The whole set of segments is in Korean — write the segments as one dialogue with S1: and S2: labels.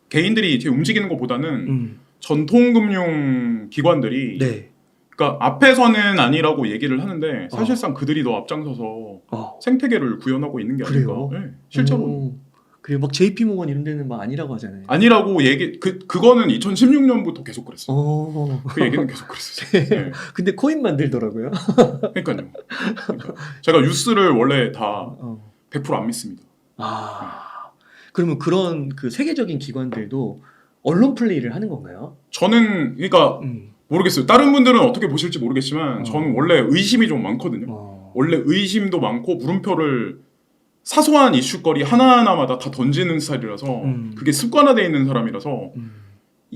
S1: 개인들이 이렇게 움직이는 것보다는 전통금융 기관들이
S2: 네.
S1: 그러니까 앞에서는 아니라고 얘기를 하는데 사실상 그들이 더 앞장서서 생태계를 구현하고 있는 게 아닌가.
S2: 그래요?
S1: 네, 실제로.
S2: 그리고 막 JP 모건 이런 데는 막 아니라고 하잖아요.
S1: 아니라고 그거는 2016년부터 계속 그랬어요. 그 얘기는 계속 그랬어요. 네.
S2: 근데 코인 만들더라고요.
S1: 그러니까요. 제가 뉴스를 원래 다 100%안 믿습니다.
S2: 그러면 그런 그 세계적인 기관들도 언론 플레이를 하는 건가요?
S1: 저는 그러니까 모르겠어요. 다른 분들은 어떻게 보실지 모르겠지만 저는 원래 의심이 좀 많거든요. 원래 의심도 많고 물음표를 사소한 이슈거리 하나하나마다 다 던지는 스타일이라서 그게 습관화되어 있는 사람이라서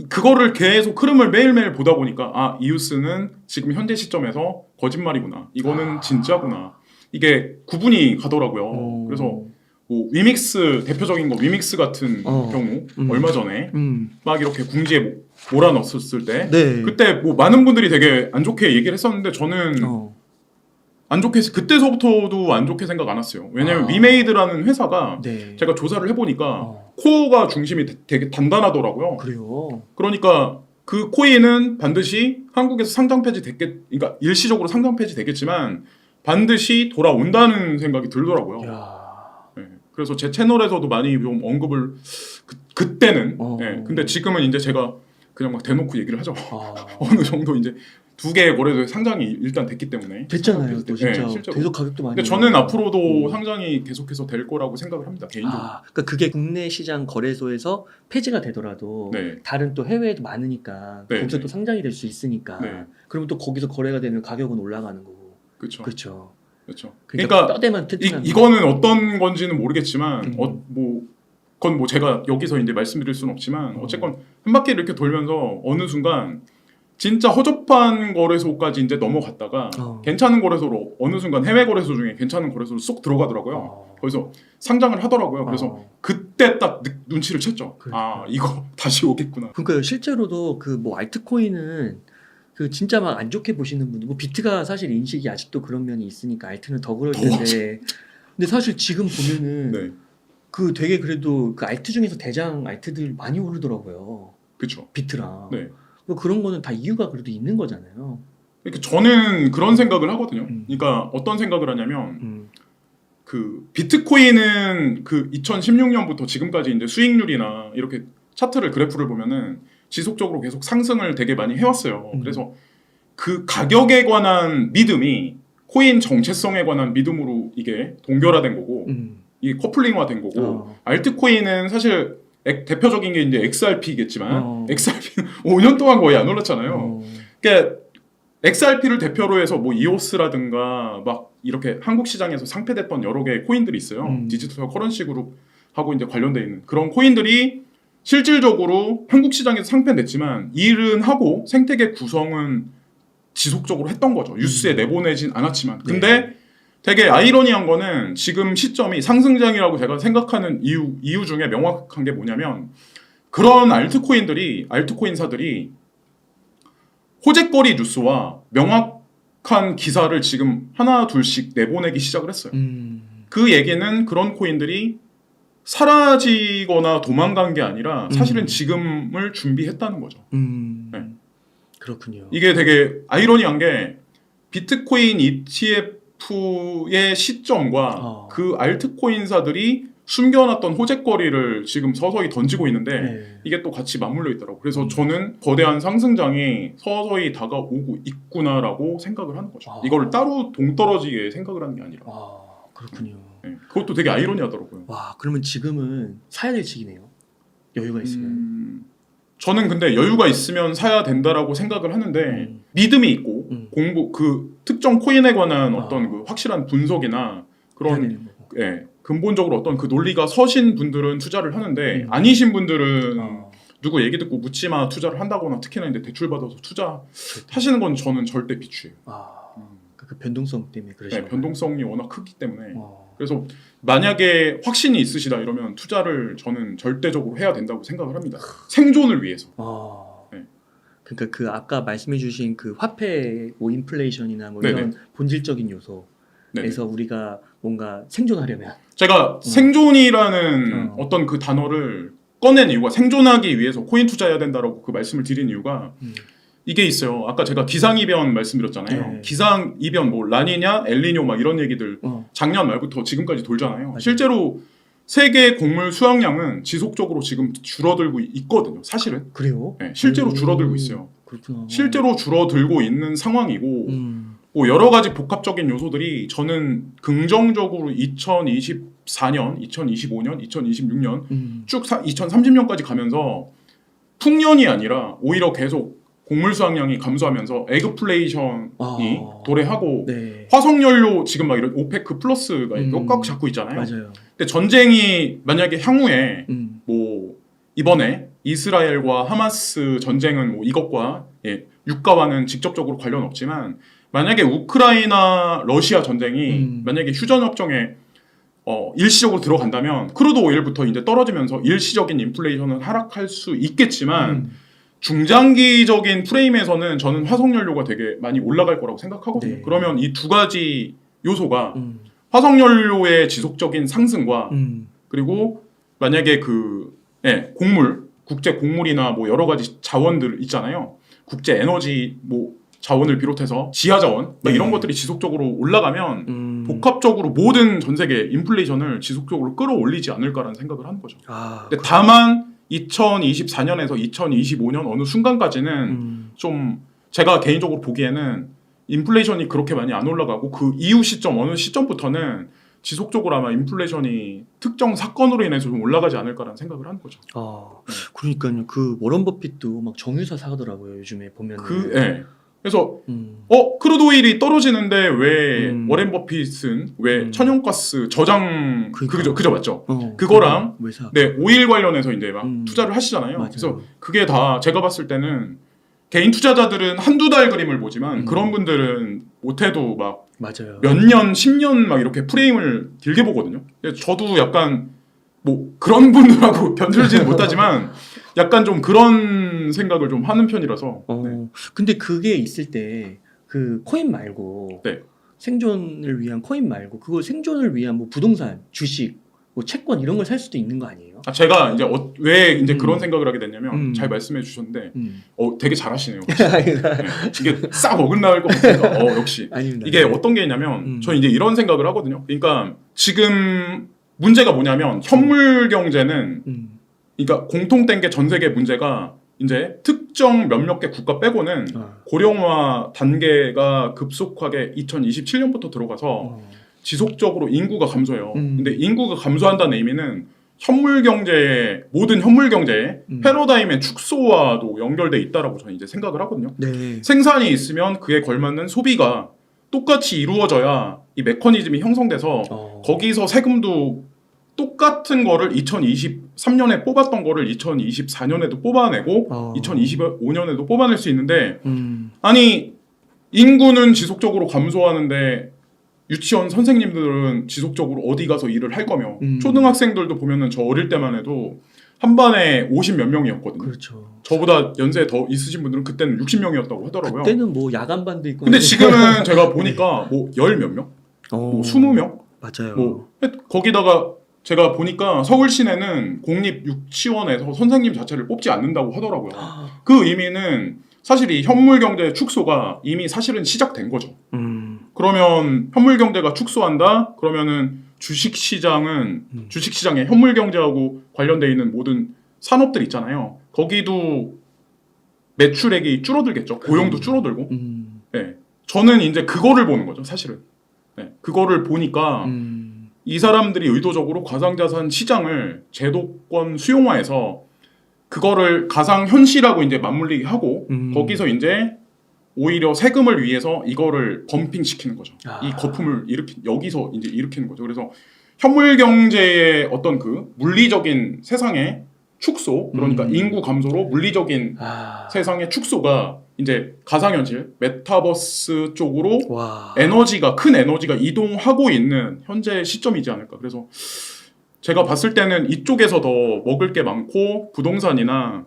S1: 그거를 계속 흐름을 매일매일 보다 보니까 이 뉴스는 지금 현재 시점에서 거짓말이구나. 이거는 진짜구나. 이게 구분이 가더라고요. 그래서 뭐 위믹스 대표적인 거 위믹스 같은 경우 얼마 전에 막 이렇게 궁지에 몰아넣었을 때 그때 뭐 많은 분들이 되게 안 좋게 얘기를 했었는데 저는 안 좋게 그때서부터도 안 좋게 생각 안 했어요. 왜냐면 위메이드라는 회사가 제가 조사를 해보니까 코어가 중심이 되게 단단하더라고요.
S2: 그래요.
S1: 그러니까 그 코인은 반드시 한국에서 상장 그러니까 일시적으로 상장 폐지되겠지만 반드시 돌아온다는 생각이 들더라고요. 네. 그래서 제 채널에서도 많이 좀 언급을 그때는. 네. 근데 지금은 이제 제가 그냥 막 대놓고 얘기를 하죠. 어느 정도 이제 2개의 거래소에 상장이 일단 됐기 때문에.
S2: 됐잖아요. 또 진짜
S1: 네,
S2: 계속 가격도 많이.
S1: 근데 저는 앞으로도 상장이 계속해서 될 거라고 생각을 합니다. 개인적으로.
S2: 그러니까 그게 국내 시장 거래소에서 폐지가 되더라도 다른 또 해외에도 많으니까 거기서 또 상장이 될 수 있으니까. 그러면 또 거기서 거래가 되면 가격은 올라가는 거고.
S1: 그렇죠.
S2: 그러니까 뼈대만 튼튼한.
S1: 이거는 어떤 건지는 모르겠지만 그건 뭐 제가 여기서 이제 말씀드릴 수는 없지만 어쨌건 한 바퀴를 이렇게 돌면서 어느 순간 진짜 허접한 거래소까지 이제 넘어갔다가 괜찮은 거래소로 어느 순간 해외 거래소 중에 괜찮은 거래소로 쏙 들어가더라고요. 거기서 상장을 하더라고요. 그래서 그때 딱 눈치를 챘죠. 이거 다시 오겠구나.
S2: 그러니까 실제로도 그 뭐 알트코인은 그 진짜 막 안 좋게 보시는 분들, 뭐 비트가 사실 인식이 아직도 그런 면이 있으니까 알트는 더 그럴 텐데, 근데 사실 지금 보면은 그 되게 그래도 그 알트 중에서 대장 알트들 많이 오르더라고요.
S1: 그렇죠.
S2: 비트랑. 뭐 그런 거는 다 이유가 그래도 있는 거잖아요.
S1: 그러니까 저는 그런 생각을 하거든요. 그러니까 어떤 생각을 하냐면 그 비트코인은 그 2016년부터 지금까지 이제 수익률이나 이렇게 차트를 그래프를 보면은 지속적으로 계속 상승을 되게 많이 해왔어요. 그래서 그 가격에 관한 믿음이 코인 정체성에 관한 믿음으로 이게 동결화된 거고 이게 커플링화된 거고 알트코인은 사실 대표적인 게 이제 XRP겠지만 XRP는 5년 동안 거의 안 올랐잖아요. 그러니까 XRP를 대표로 해서 뭐 이오스라든가 막 이렇게 한국 시장에서 상폐됐던 여러 개의 코인들이 있어요. 디지털 커런시 그룹하고 이제 관련돼 있는 그런 코인들이 실질적으로 한국 시장에서 상폐됐지만 일은 하고 생태계 구성은 지속적으로 했던 거죠. 뉴스에 내보내진 않았지만. 근데 되게 아이러니한 거는 지금 시점이 상승장이라고 제가 생각하는 이유 중에 명확한 게 뭐냐면 그런 알트코인사들이 호재거리 뉴스와 명확한 기사를 지금 하나 둘씩 내보내기 시작을 했어요. 그 얘기는 그런 코인들이 사라지거나 도망간 게 아니라 사실은 지금을 준비했다는 거죠.
S2: 그렇군요.
S1: 이게 되게 아이러니한 게 비트코인 ETF의 시점과 그 알트코인사들이 숨겨놨던 호재거리를 지금 서서히 던지고 있는데 이게 또 같이 맞물려 있더라고요. 그래서 저는 거대한 상승장이 서서히 다가오고 있구나라고 생각을 하는 거죠. 이걸 따로 동떨어지게 생각을 하는 게 아니라.
S2: 그렇군요.
S1: 그것도 되게 아이러니하더라고요.
S2: 그러면 지금은 사야 될 시기네요. 여유가 있으면.
S1: 저는 근데 여유가 있으면 사야 된다라고 생각을 하는데 믿음이 있고 공부 그 특정 코인에 관한 어떤 그 확실한 분석이나 그런 근본적으로 어떤 그 논리가 서신 분들은 투자를 하는데 아니신 분들은 누구 얘기 듣고 묻지마 투자를 한다거나 특히나 이제 대출 받아서 투자하시는 건 저는 절대 비추해요.
S2: 그 변동성 때문에 그러시나요?
S1: 네, 변동성이 워낙 크기 때문에. 그래서 만약에 확신이 있으시다 이러면 투자를 저는 절대적으로 해야 된다고 생각을 합니다. 생존을 위해서.
S2: 그러니까 그 아까 말씀해주신 그 화폐 뭐 인플레이션이나 뭐
S1: 네네.
S2: 이런 본질적인 요소에서
S1: 네네.
S2: 우리가 뭔가 생존하려면
S1: 제가 생존이라는 어떤 그 단어를 꺼낸 이유가 생존하기 위해서 코인 투자해야 된다라고 그 말씀을 드린 이유가 이게 있어요. 아까 제가 기상이변 말씀드렸잖아요.
S2: 네.
S1: 기상이변 뭐 라니냐, 엘니뇨 막 이런 얘기들 작년 말부터 지금까지 돌잖아요.
S2: 맞아요.
S1: 실제로 세계 곡물 수확량은 지속적으로 지금 줄어들고 있거든요. 사실은.
S2: 그래요?
S1: 네, 실제로 줄어들고 있어요.
S2: 그렇구나.
S1: 실제로 줄어들고 있는 상황이고 뭐 여러 가지 복합적인 요소들이 저는 긍정적으로 2024년, 2025년, 2026년 쭉 2030년까지 가면서 풍년이 아니라 오히려 계속 곡물 수확량이 감소하면서 에그플레이션이 도래하고
S2: 네.
S1: 화석연료 지금 막 이런 오페크 플러스가 꽉 잡고 있잖아요.
S2: 맞아요.
S1: 근데 전쟁이 만약에 향후에 뭐 이번에 이스라엘과 하마스 전쟁은 뭐 이것과 유가와는 직접적으로 관련 없지만 만약에 우크라이나 러시아 전쟁이 만약에 휴전협정에 일시적으로 들어간다면 크루드 오일부터 이제 떨어지면서 일시적인 인플레이션은 하락할 수 있겠지만 중장기적인 프레임에서는 저는 화석연료가 되게 많이 올라갈 거라고 생각하거든요.
S2: 네.
S1: 그러면 이 두 가지 요소가 화석연료의 지속적인 상승과 그리고 만약에 곡물, 국제 곡물이나 뭐 여러 가지 자원들 있잖아요. 국제 에너지 뭐 자원을 비롯해서 지하 자원 막 이런 것들이 지속적으로 올라가면 복합적으로 모든 전 세계 인플레이션을 지속적으로 끌어올리지 않을까라는 생각을 하는 거죠. 근데 다만 2024년에서 2025년 어느 순간까지는 좀 제가 개인적으로 보기에는 인플레이션이 그렇게 많이 안 올라가고 그 이후 시점 어느 시점부터는 지속적으로 아마 인플레이션이 특정 사건으로 인해서 좀 올라가지 않을까라는 생각을 하는 거죠.
S2: 그러니까요. 그 워런 버핏도 막 정유사 사더라고요. 요즘에 보면은.
S1: 그래서 크루드 오일이 떨어지는데 왜 워렌 버핏은 왜 천연가스 저장 그죠 맞죠? 그거랑 오일 관련해서 이제 막 투자를 하시잖아요.
S2: 맞아요.
S1: 그래서 그게 다 제가 봤을 때는 개인 투자자들은 한두 달 그림을 보지만 그런 분들은 못해도 막 몇 년, 10년 막 이렇게 프레임을 길게 보거든요. 저도 약간 뭐 그런 분들하고 견줄지는 못하지만 약간 좀 그런 생각을 좀 하는 편이라서.
S2: 근데 그게 있을 때 그 코인 말고 생존을 위한 코인 말고 그거 생존을 위한 뭐 부동산, 주식, 뭐 채권 이런 걸 살 수도 있는 거 아니에요?
S1: 제가 이제 왜 이제 그런 생각을 하게 됐냐면 잘 말씀해 주셨는데 되게 잘하시네요. 이게 싹 어긋나올 것 같으니까 역시
S2: 아닙니다.
S1: 이게 어떤 게 있냐면 저는 이제 이런 생각을 하거든요. 그러니까 지금 문제가 뭐냐면 현물 경제는 그러니까 공통된 게 전 세계 문제가 이제 특정 몇몇 개 국가 빼고는 고령화 단계가 급속하게 2027년부터 들어가서 지속적으로 인구가 감소해요. 근데 인구가 감소한다는 의미는 현물 경제의 모든 현물 경제의 패러다임의 축소와도 연결돼 있다라고 저는 이제 생각을 하거든요. 생산이 있으면 그에 걸맞는 소비가 똑같이 이루어져야 이 메커니즘이 형성돼서 거기서 세금도 똑같은 거를 2023년에 뽑았던 거를 2024년에도 뽑아내고 2025년에도 뽑아낼 수 있는데 아니 인구는 지속적으로 감소하는데 유치원 선생님들은 지속적으로 어디 가서 일을 할 거며 초등학생들도 보면은 저 어릴 때만 해도 한 반에 50 몇 명이었거든요.
S2: 그렇죠.
S1: 저보다 연세 더 있으신 분들은 그때는 60명이었다고 하더라고요.
S2: 그때는 뭐 야간반도 있고.
S1: 근데 지금은 제가 보니까 뭐 10 몇 명? 뭐 20명?
S2: 맞아요.
S1: 뭐 거기다가 제가 보니까 서울 시내는 공립 유치원에서 선생님 자체를 뽑지 않는다고 하더라고요. 그 의미는 사실 이 현물 경제 축소가 이미 사실은 시작된 거죠. 그러면 현물 경제가 축소한다? 그러면은 주식 시장에 현물 경제하고 관련돼 있는 모든 산업들 있잖아요. 거기도 매출액이 줄어들겠죠. 고용도 줄어들고. 저는 이제 그거를 보는 거죠, 사실은. 그거를 보니까 이 사람들이 의도적으로 가상자산 시장을 제도권 수용화해서 그거를 가상현실하고 이제 맞물리게 하고 거기서 이제 오히려 세금을 위해서 이거를 범핑 시키는 거죠. 이 거품을 여기서 이제 일으키는 거죠. 그래서 현물 경제의 어떤 그 물리적인 세상의 축소, 그러니까 인구 감소로 물리적인 세상의 축소가 이제 가상현실, 메타버스 쪽으로 큰 에너지가 이동하고 있는 현재 시점이지 않을까. 그래서 제가 봤을 때는 이쪽에서 더 먹을 게 많고 부동산이나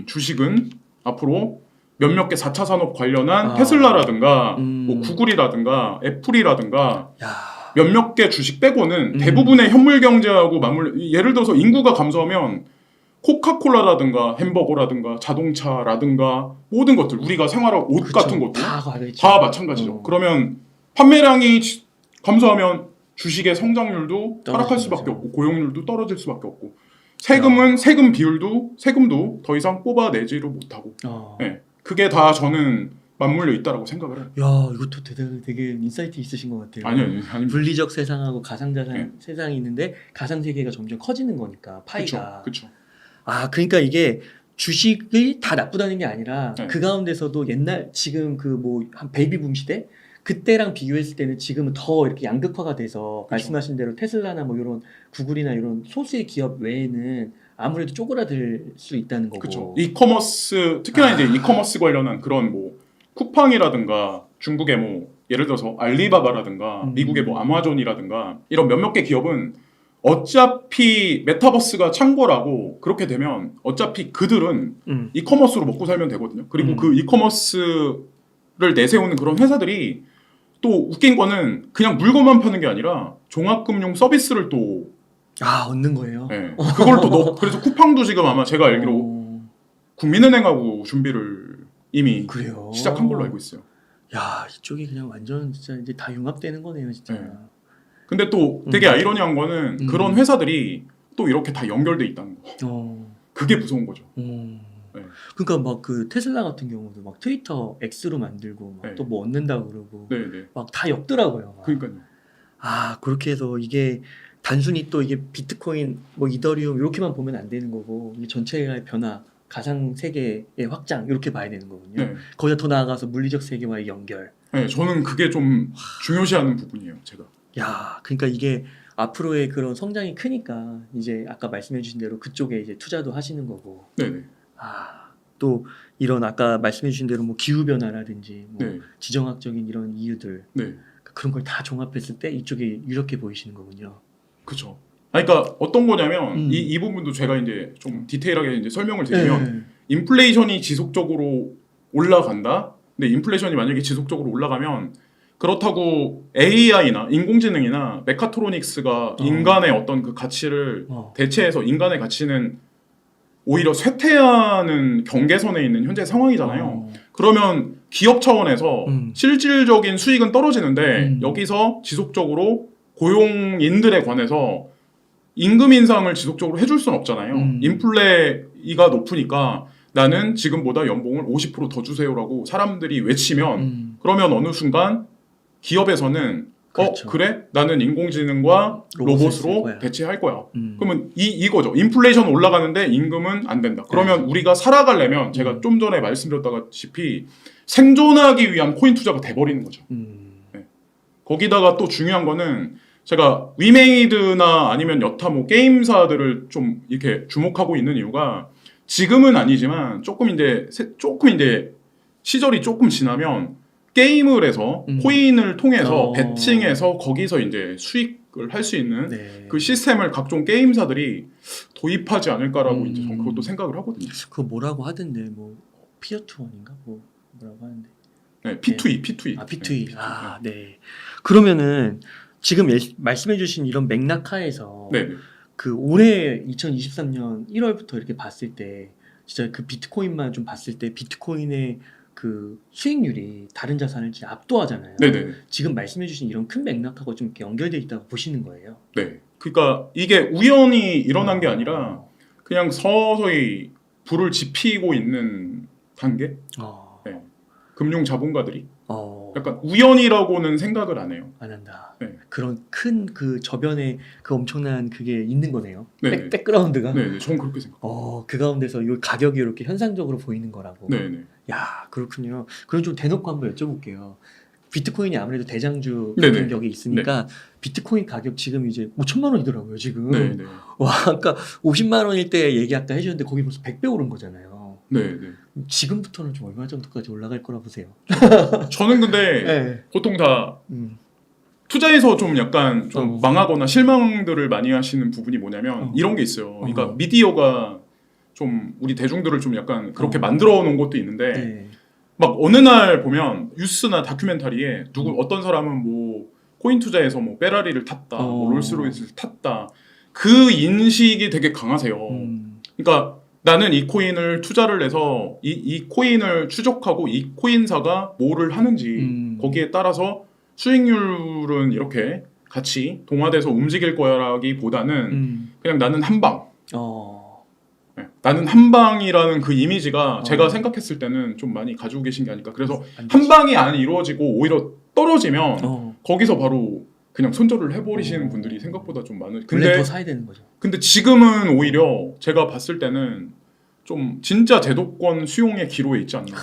S1: 주식은 앞으로 몇몇 개 4차 산업 관련한 테슬라라든가 뭐 구글이라든가 애플이라든가
S2: 야.
S1: 몇몇 개 주식 빼고는 대부분의 현물 경제하고 예를 들어서 인구가 감소하면 코카콜라라든가 햄버거라든가 자동차라든가 모든 것들 우리가 생활하고 옷
S2: 그쵸.
S1: 같은 것도
S2: 다
S1: 마찬가지죠. 그러면 판매량이 감소하면 주식의 성장률도 하락할 수밖에 없고 고용률도 떨어질 수밖에 없고 세금도 더 이상 뽑아내지를 못하고 네. 그게 다 저는 맞물려 있다라고 생각을 해요.
S2: 야, 이것도 되게 인사이트 있으신 것 같아요.
S1: 아니요.
S2: 물리적 세상하고 가상자산
S1: 네.
S2: 세상이 있는데 가상 세계가 점점 커지는 거니까 파이가.
S1: 그렇죠.
S2: 아, 그러니까 이게 주식이 다 나쁘다는 게 아니라
S1: 네.
S2: 그 가운데서도 옛날 지금 그 뭐 한 베이비붐 시대 그때랑 비교했을 때는 지금은 더 이렇게 양극화가 돼서 말씀하신 대로 테슬라나 뭐 이런 구글이나 이런 소수의 기업 외에는 아무래도 쪼그라들 수 있다는 거고.
S1: 그렇죠. 이커머스 특히나 이제 이커머스 관련한 그런 뭐 쿠팡이라든가 중국의 뭐 예를 들어서 알리바바라든가 미국의 뭐 아마존이라든가 이런 몇몇 개 기업은 어차피 메타버스가 창궐하고 그렇게 되면 어차피 그들은 이커머스로 먹고 살면 되거든요. 그리고 그 이커머스를 내세우는 그런 회사들이 또 웃긴 거는 그냥 물건만 파는 게 아니라 종합금융 서비스를 또
S2: 얻는 거예요.
S1: 네, 그걸 또 그래서 쿠팡도 지금 아마 제가 알기로 국민은행하고 준비를 이미
S2: 그래요.
S1: 시작한 걸로 알고 있어요.
S2: 야, 이쪽이 그냥 완전 진짜 이제 다 융합되는 거네요, 진짜.
S1: 네. 근데 또 되게 아이러니한 거는 그런 회사들이 또 이렇게 다 연결돼 있다는 거. 그게 무서운 거죠. 네.
S2: 그러니까 막 그 테슬라 같은 경우도 막 트위터 X로 만들고
S1: 네.
S2: 또 뭐 얻는다고 그러고
S1: 네.
S2: 막 다 엮더라고요.
S1: 그러니까요.
S2: 아, 그렇게 해서 이게 단순히 또 이게 비트코인, 뭐 이더리움 이렇게만 보면 안 되는 거고 이게 전체의 변화, 가상 세계의 확장 이렇게 봐야 되는 거군요.
S1: 네.
S2: 거기다 더 나아가서 물리적 세계와의 연결.
S1: 네, 저는 그게 좀 중요시하는 부분이에요, 제가.
S2: 야, 그러니까 이게 앞으로의 그런 성장이 크니까 이제 아까 말씀해주신 대로 그쪽에 이제 투자도 하시는 거고.
S1: 네네.
S2: 또 이런 아까 말씀해주신 대로 뭐 기후 변화라든지 뭐
S1: 네.
S2: 지정학적인 이런 이유들
S1: 네.
S2: 그런 걸 다 종합했을 때 이쪽이 유력해 보이시는 거군요.
S1: 그렇죠. 그러니까 어떤 거냐면 이 부분도 제가 이제 좀 디테일하게 이제 설명을 드리면 인플레이션이 지속적으로 올라간다. 근데 인플레이션이 만약에 지속적으로 올라가면 그렇다고 AI나 인공지능이나 메카트로닉스가 인간의 어떤 그 가치를 대체해서 인간의 가치는 오히려 쇠퇴하는 경계선에 있는 현재 상황이잖아요. 그러면 기업 차원에서 실질적인 수익은 떨어지는데 여기서 지속적으로 고용인들에 관해서 임금 인상을 지속적으로 해줄 수는 없잖아요. 인플레이가 높으니까 나는 지금보다 연봉을 50% 더 주세요라고 사람들이 외치면 그러면 어느 순간 기업에서는
S2: 그렇죠.
S1: 그래? 나는 인공지능과 로봇으로 대체할 거야. 그러면 이거죠. 인플레이션 올라가는데 임금은 안 된다. 그러면 우리가 살아가려면 제가 좀 전에 말씀드렸다시피 생존하기 위한 코인 투자가 돼버리는 거죠. 네. 거기다가 또 중요한 거는 제가 위메이드나 아니면 여타 뭐 게임사들을 좀 이렇게 주목하고 있는 이유가 지금은 아니지만 조금 이제 시절이 조금 지나면 게임을 해서 코인을 통해서 배팅해서 거기서 이제 수익을 할 수 있는 그 시스템을 각종 게임사들이 도입하지 않을까라고 이제 저는 그것도 생각을 하거든요.
S2: 그거 뭐라고 하던데 뭐 피어투원인가 뭐라고 하는데.
S1: 네, P2E.
S2: P2E. 네. 그러면은 지금 말씀해주신 이런 맥락하에서 그 올해 2023년 1월부터 이렇게 봤을 때 진짜 그 비트코인만 좀 봤을 때 비트코인의 그 수익률이 다른 자산을 진짜 압도하잖아요.
S1: 네네.
S2: 지금 말씀해주신 이런 큰 맥락하고 좀 이렇게 연결돼 있다고 보시는 거예요.
S1: 네. 그러니까 이게 우연히 일어난 게 아니라 그냥 서서히 불을 지피고 있는 단계. 네. 금융 자본가들이 약간 우연이라고는 생각을 안 해요.
S2: 안 한다.
S1: 네.
S2: 그런 큰 그 저변에 그 엄청난 그게 있는 거네요.
S1: 네네.
S2: 백그라운드가.
S1: 네, 저는 그렇게 생각해요.
S2: 그 가운데서 이 가격이 이렇게 현상적으로 보이는 거라고.
S1: 네네.
S2: 야, 그렇군요. 그럼 좀 대놓고 한번 여쭤볼게요. 비트코인이 아무래도 대장주 같은 격이 있으니까 비트코인 가격 지금 이제 5천만 원이더라고요 지금.
S1: 네네.
S2: 와, 아까 50만 원일 때 얘기 아까 해주셨는데 거기 벌써 100배 오른 거잖아요.
S1: 네네.
S2: 지금부터는 좀 얼마 정도까지 올라갈 거라 보세요?
S1: 저는 근데 보통 다 투자에서 좀 약간 좀 망하거나 실망들을 많이 하시는 부분이 뭐냐면 이런 게 있어요. 그러니까 미디어가 좀 우리 대중들을 좀 약간 그렇게 만들어 놓은 것도 있는데 막 어느 날 보면 뉴스나 다큐멘터리에 누구 어떤 사람은 뭐 코인 투자해서 뭐 페라리를 탔다, 뭐 롤스로이스를 탔다. 그 인식이 되게 강하세요. 그러니까 나는 이 코인을 투자를 해서 이 코인을 추적하고 이 코인사가 뭐를 하는지 거기에 따라서 수익률은 이렇게 같이 동화돼서 움직일 거라기보다는 그냥 나는 한 방. 네, 나는 한 방이라는 그 이미지가 제가 생각했을 때는 좀 많이 가지고 계신 게 아닐까. 그래서 한 방이 안 이루어지고 오히려 떨어지면 거기서 바로 그냥 손절을 해버리시는 분들이 생각보다 좀 많은.
S2: 근데 더 사야 되는 거죠.
S1: 근데 지금은 오히려 제가 봤을 때는 좀 진짜 제도권 수용의 기로에 있지 않나.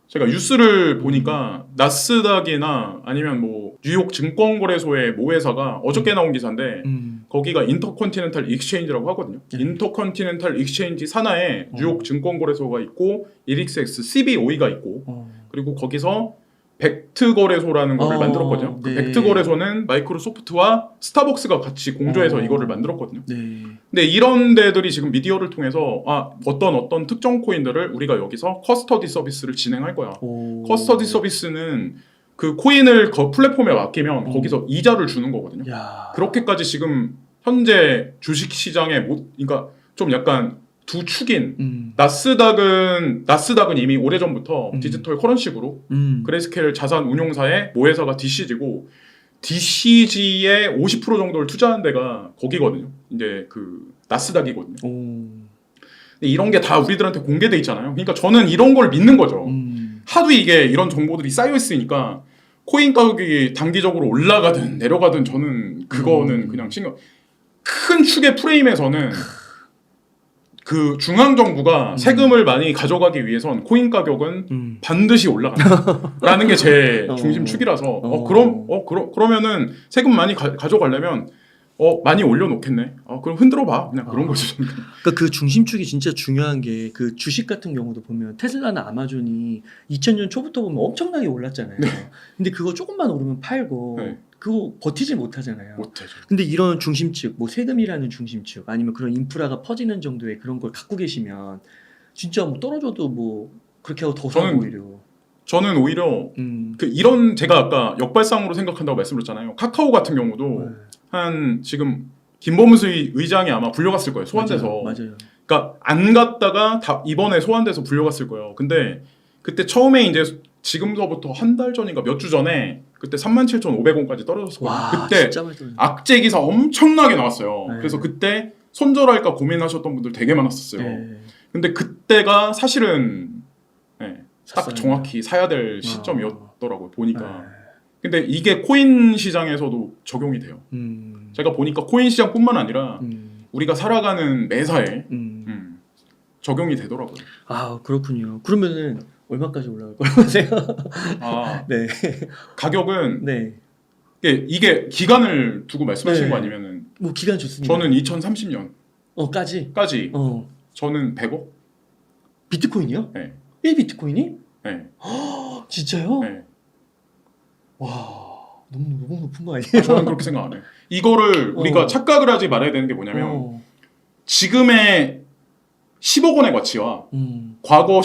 S1: 제가 뉴스를 보니까 나스닥이나 아니면 뭐 뉴욕 증권거래소의 모 회사가 어저께 나온 기사인데 거기가 인터컨티넨탈 익스체인지라고 하거든요. 인터컨티넨탈 익스체인지 산하에 뉴욕 증권거래소가 있고 ERXX CBOE가 있고 그리고 거기서 벡트 거래소라는 거를 만들었거든요. 그 벡트 거래소는 마이크로소프트와 스타벅스가 같이 공조해서 이거를 만들었거든요. 근데 이런 데들이 지금 미디어를 통해서 어떤 특정 코인들을 우리가 여기서 커스터디 서비스를 진행할 거야. 커스터디 서비스는 그 코인을 그 플랫폼에 맡기면 거기서 이자를 주는 거거든요. 그렇게까지 지금 현재 주식 시장에 그러니까 좀 약간 두 축인 나스닥은 이미 오래전부터 디지털 커런시 그룹 그레이스케일 자산 운용사의 모회사가 DCG고 DCG의 50% 정도를 투자한 데가 거기거든요. 이제 그 나스닥이거든요. 근데 이런 게 다 우리들한테 공개돼 있잖아요. 그러니까 저는 이런 걸 믿는 거죠. 하도 이게 이런 정보들이 쌓여 있으니까 코인 가격이 단기적으로 올라가든 내려가든 저는 그거는 그냥 큰 축의 프레임에서는 그 중앙 정부가 세금을 많이 가져가기 위해선 코인 가격은 반드시 올라간다라는 게 제 중심축이라서 그러면은 세금 많이 가져가려면 많이 올려놓겠네. 그럼 흔들어봐. 그냥 그런 거죠.
S2: 그러니까 그 중심축이 진짜 중요한 게 그 주식 같은 경우도 보면 테슬라나 아마존이 2000년 초부터 보면 엄청나게 올랐잖아요.
S1: 네.
S2: 근데 그거 조금만 오르면 팔고
S1: 네.
S2: 그거 버티지 못하잖아요.
S1: 못하죠.
S2: 근데 이런 중심축, 뭐 세금이라는 중심축 아니면 그런 인프라가 퍼지는 정도의 그런 걸 갖고 계시면 진짜 뭐 떨어져도 뭐 그렇게 하고 더 사고 오히려.
S1: 저는 오히려 이런 제가 아까 역발상으로 생각한다고 말씀드렸잖아요. 카카오 같은 경우도 한 지금 김범수 의장이 아마 불려갔을 거예요. 소환돼서.
S2: 맞아요.
S1: 그러니까 안 갔다가 이번에 소환돼서 불려갔을 거예요. 근데 그때 처음에 이제 지금서부터 한 달 전인가 몇 주 전에 그때 37,500원까지 떨어졌었거든요. 그때 악재 기사 엄청나게 나왔어요. 그래서 그때 손절할까 고민하셨던 분들 되게 많았었어요. 근데 그때가 사실은 딱 정확히 사야 될 시점이었더라고요. 보니까. 근데 이게 코인 시장에서도 적용이 돼요. 제가 보니까 코인 시장뿐만 아니라 우리가 살아가는 매사에 적용이 되더라고요.
S2: 그렇군요. 그러면은 얼마까지 올라갈 거라고 하세요? 네.
S1: 가격은 이게 기간을 두고 말씀하신 거 아니면은
S2: 뭐 기간 좋습니다.
S1: 저는 2030년 까지 저는 100억
S2: 비트코인이요?
S1: 네.
S2: 1비트코인이?
S1: 네.
S2: 진짜요?
S1: 네.
S2: 와 너무 높은 거 아니에요?
S1: 저는 그렇게 생각 안 해요. 이거를 우리가 착각을 하지 말아야 되는 게 뭐냐면 지금의 10억 원의 가치와 과거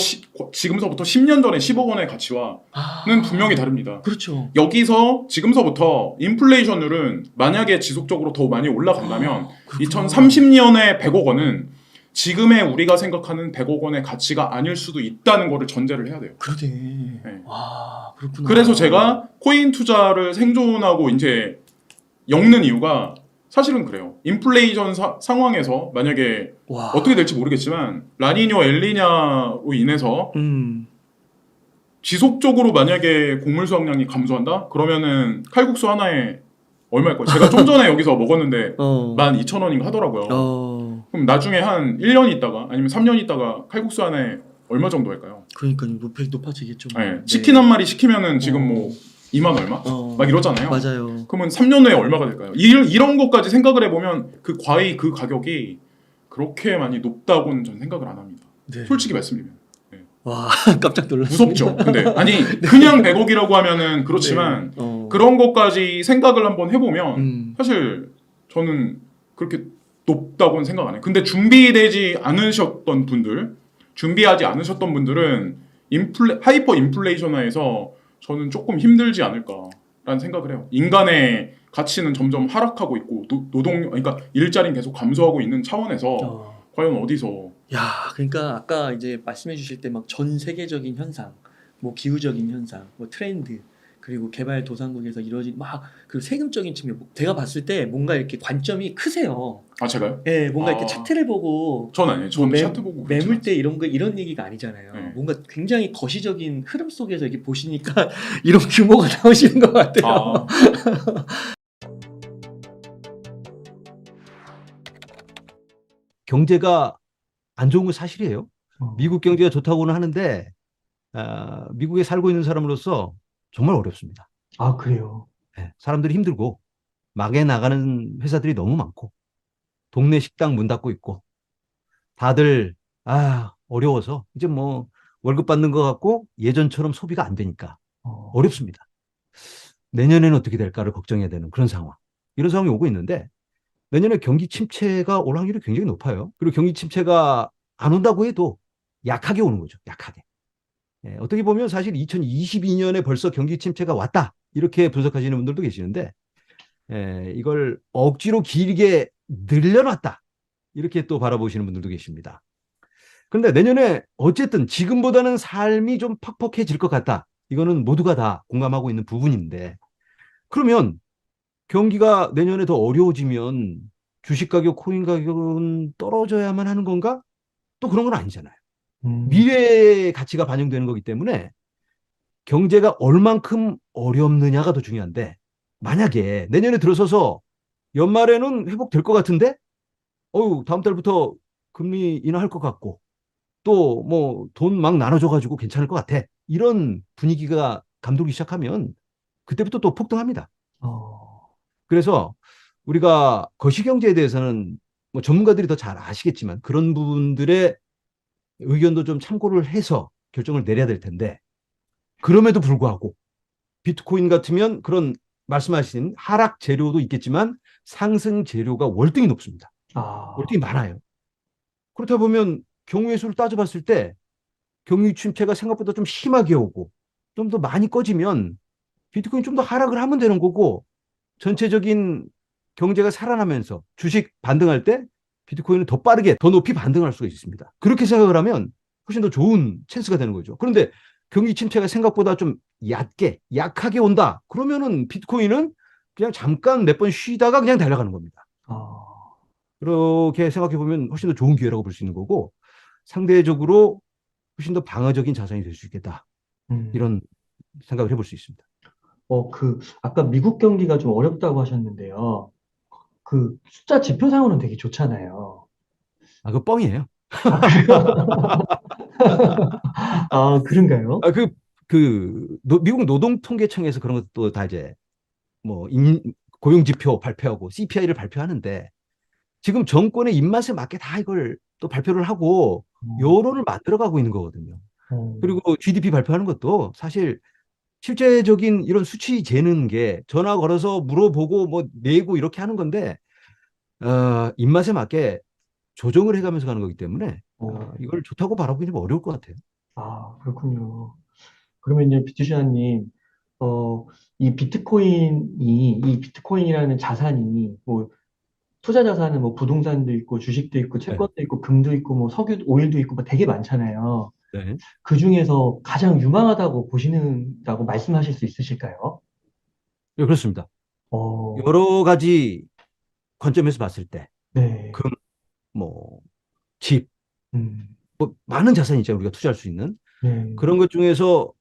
S1: 지금서부터 10년 전에 10억 원의 가치와는 분명히 다릅니다.
S2: 그렇죠.
S1: 여기서 지금서부터 인플레이션율은 만약에 지속적으로 더 많이 올라간다면 2030년에 100억 원은 지금의 우리가 생각하는 100억 원의 가치가 아닐 수도 있다는 거를 전제를 해야 돼요.
S2: 그러네. 와, 그렇구나.
S1: 그래서 제가 코인 투자를 생존하고 이제 엮는 이유가 사실은 그래요. 인플레이션 상황에서 만약에 어떻게 될지 모르겠지만 라니뇨 엘니냐로 인해서 지속적으로 만약에 곡물 수확량이 감소한다? 그러면은 칼국수 하나에 얼마일 거예요? 제가 좀 전에 여기서 먹었는데 12,000원인가 하더라고요. 그럼 나중에 한 1년 있다가 아니면 3년 있다가 칼국수 하나에 얼마 정도 할까요?
S2: 그러니까요. 높아지겠죠.
S1: 네. 치킨 한 마리 시키면은 지금 뭐 2만 얼마? 막 이러잖아요.
S2: 맞아요.
S1: 그러면 3년 후에 얼마가 될까요? 이런 것까지 생각을 해보면 그 과히 그 가격이 그렇게 많이 높다고는 전 생각을 안 합니다.
S2: 네.
S1: 솔직히 말씀드리면. 네.
S2: 와 깜짝 놀랐어요.
S1: 무섭죠. 근데 아니 그냥 100억이라고 하면은 그렇지만 그런 것까지 생각을 한번 해보면 사실 저는 그렇게 높다고는 생각 안 해요. 근데 준비하지 않으셨던 분들은 하이퍼 인플레이션화에서 저는 조금 힘들지 않을까라는 생각을 해요. 인간의 가치는 점점 하락하고 있고 그러니까 일자리는 계속 감소하고 있는 차원에서 과연 어디서
S2: 야, 그러니까 아까 이제 말씀해 주실 때 막 전 세계적인 현상, 뭐 기후적인 현상, 뭐 트렌드, 그리고 개발도상국에서 이루어진 막 그 세금적인 측면, 제가 봤을 때 뭔가 이렇게 관점이 크세요.
S1: 아 제가요?
S2: 예, 뭔가 이렇게 차트를 보고
S1: 전 아니에요. 저는
S2: 뭐
S1: 차트 보고 그렇진
S2: 매물대 이런 얘기가 아니잖아요.
S1: 네.
S2: 뭔가 굉장히 거시적인 흐름 속에서 이렇게 보시니까 이런 규모가 나오시는 것 같아요.
S3: 경제가 안 좋은 건 사실이에요. 미국 경제가 좋다고는 하는데 미국에 살고 있는 사람으로서 정말 어렵습니다.
S2: 아, 그래요?
S3: 네, 사람들이 힘들고 막에 나가는 회사들이 너무 많고 동네 식당 문 닫고 있고 다들 어려워서 이제 뭐 월급 받는 것 같고 예전처럼 소비가 안 되니까 어렵습니다. 내년에는 어떻게 될까를 걱정해야 되는 그런 상황. 이런 상황이 오고 있는데 내년에 경기 침체가 올 확률이 굉장히 높아요. 그리고 경기 침체가 안 온다고 해도 약하게 오는 거죠. 약하게. 어떻게 보면 사실 2022년에 벌써 경기 침체가 왔다. 이렇게 분석하시는 분들도 계시는데 이걸 억지로 길게 늘려놨다. 이렇게 또 바라보시는 분들도 계십니다. 그런데 내년에 어쨌든 지금보다는 삶이 좀 퍽퍽해질 것 같다. 이거는 모두가 다 공감하고 있는 부분인데 그러면 경기가 내년에 더 어려워지면 주식 가격, 코인 가격은 떨어져야만 하는 건가? 또 그런 건 아니잖아요. 미래의 가치가 반영되는 거기 때문에 경제가 얼만큼 어렵느냐가 더 중요한데 만약에 내년에 들어서서 연말에는 회복될 것 같은데 다음 달부터 금리 인하할 것 같고 또 뭐 돈 막 나눠줘가지고 괜찮을 것 같아. 이런 분위기가 감돌기 시작하면 그때부터 또 폭등합니다. 그래서 우리가 거시경제에 대해서는 뭐 전문가들이 더 잘 아시겠지만 그런 부분들의 의견도 좀 참고를 해서 결정을 내려야 될 텐데 그럼에도 불구하고 비트코인 같으면 그런 말씀하신 하락 재료도 있겠지만 상승 재료가 월등히 높습니다. 월등히 많아요. 그렇다 보면 경우의 수를 따져봤을 때 경기 침체가 생각보다 좀 심하게 오고 좀 더 많이 꺼지면 비트코인 좀 더 하락을 하면 되는 거고 전체적인 경제가 살아나면서 주식 반등할 때 비트코인은 더 빠르게 더 높이 반등할 수가 있습니다. 그렇게 생각을 하면 훨씬 더 좋은 찬스가 되는 거죠. 그런데 경기 침체가 생각보다 좀 약하게 온다. 그러면은 비트코인은 그냥 잠깐 몇 번 쉬다가 그냥 달려가는 겁니다. 그렇게 생각해 보면 훨씬 더 좋은 기회라고 볼 수 있는 거고 상대적으로 훨씬 더 방어적인 자산이 될 수 있겠다. 이런 생각을 해볼 수 있습니다.
S2: 아까 미국 경기가 좀 어렵다고 하셨는데요. 그 숫자 지표상으로는 되게 좋잖아요.
S3: 그거 뻥이에요.
S2: 그런가요?
S3: 미국 노동통계청에서 그런 것도 다 이제 뭐 고용지표 발표하고 CPI를 발표하는데 지금 정권의 입맛에 맞게 다 이걸 또 발표를 하고 여론을 만들어가고 있는 거거든요. 그리고 GDP 발표하는 것도 사실 실제적인 이런 수치 재는 게 전화 걸어서 물어보고 뭐 내고 이렇게 하는 건데 입맛에 맞게 조정을 해가면서 가는 거기 때문에 이걸 좋다고 바라보기 좀 어려울 것 같아요.
S2: 그렇군요. 그러면 이제 비투시아님, 이 비트코인이라는 자산이 뭐 투자 자산은 뭐 부동산도 있고 주식도 있고 채권도 있고 금도 있고 뭐 석유, 오일도 있고 뭐 되게 많잖아요.
S3: 네.
S2: 그 중에서 가장 유망하다고 보시는다고 말씀하실 수 있으실까요?
S3: 네, 그렇습니다.
S2: 어,
S3: 여러 가지 관점에서 봤을 때
S2: 네.
S3: 금, 뭐, 집,
S2: 음,
S3: 뭐 많은 자산이 있잖아요. 우리가 투자할 수 있는.
S2: 네.
S3: 그런 것 중에서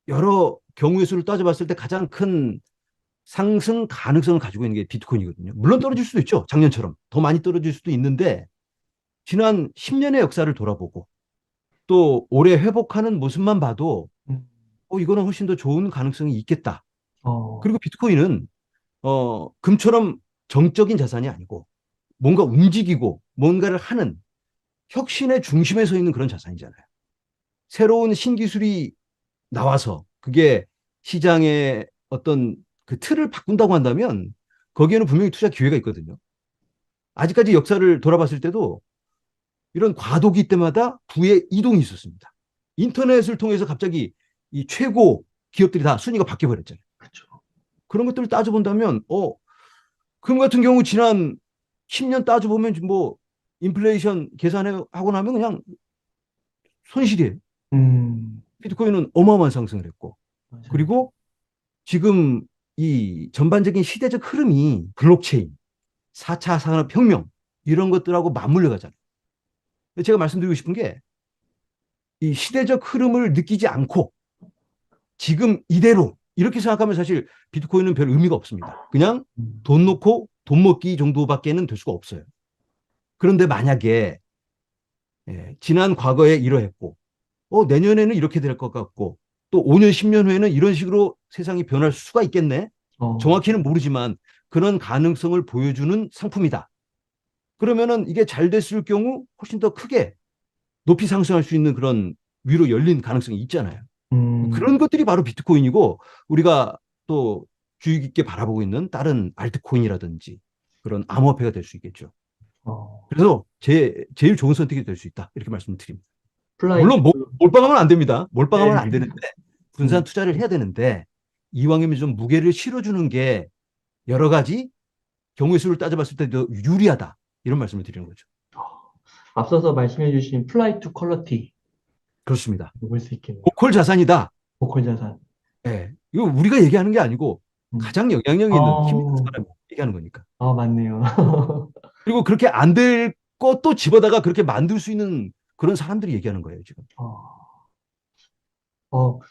S3: 여러 경우의 수를 따져봤을 때 가장 큰 상승 가능성을 가지고 있는 게 비트코인이거든요. 물론 떨어질 수도 있죠. 작년처럼. 더 많이 떨어질 수도 있는데 지난 10년의 역사를 돌아보고 또 올해 회복하는 모습만 봐도
S2: 음,
S3: 이거는 훨씬 더 좋은 가능성이 있겠다.
S2: 어,
S3: 그리고 비트코인은 금처럼 정적인 자산이 아니고 뭔가 움직이고 뭔가를 하는 혁신의 중심에 서 있는 그런 자산이잖아요. 새로운 신기술이 나와서 그게 시장의 어떤 그 틀을 바꾼다고 한다면 거기에는 분명히 투자 기회가 있거든요. 아직까지 역사를 돌아봤을 때도 이런 과도기 때마다 부의 이동이 있었습니다. 인터넷을 통해서 갑자기 이 최고 기업들이 다 순위가 바뀌어 버렸잖아요.
S2: 그렇죠.
S3: 그런 것들을 따져본다면 금 같은 경우 지난 10년 따져보면 뭐 인플레이션 계산하고 나면 그냥 손실이에요. 비트코인은 어마어마한 상승을 했고
S2: 맞아요.
S3: 그리고 지금 이 전반적인 시대적 흐름이 블록체인, 4차 산업혁명 이런 것들하고 맞물려 가잖아요. 제가 말씀드리고 싶은 게 이 시대적 흐름을 느끼지 않고 지금 이대로 이렇게 생각하면 사실 비트코인은 별 의미가 없습니다. 그냥 돈 놓고 돈 먹기 정도밖에는 될 수가 없어요. 그런데 만약에 지난 과거에 이러했고 내년에는 이렇게 될 것 같고 또 5년, 10년 후에는 이런 식으로 세상이 변할 수가 있겠네. 정확히는 모르지만 그런 가능성을 보여주는 상품이다. 그러면은 이게 잘 됐을 경우 훨씬 더 크게 높이 상승할 수 있는 그런 위로 열린 가능성이 있잖아요. 그런 것들이 바로 비트코인이고 우리가 또 주의 깊게 바라보고 있는 다른 알트코인이라든지 그런 암호화폐가 될 수 있겠죠. 그래서 제일 좋은 선택이 될 수 있다. 이렇게 말씀드립니다. 물론 몰빵하면 안 됩니다. 몰빵하면 안 되는데 분산 투자를 해야 되는데 이왕이면 좀 무게를 실어주는 게 여러 가지 경우의 수를 따져봤을 때도 유리하다. 이런 말씀을 드리는 거죠.
S2: 앞서서 말씀해주신 플라이 투 퀄러티
S3: 그렇습니다.
S2: 볼 수 있겠네요.
S3: 고퀄 자산이다.
S2: 고퀄 자산.
S3: 네. 이거 우리가 얘기하는 게 아니고 가장 영향력 있는 힘 있는 사람이 얘기하는 거니까.
S2: 맞네요.
S3: 그리고 그렇게 안 될 것도 집어다가 그렇게 만들 수 있는 그런 사람들이 얘기하는 거예요, 지금.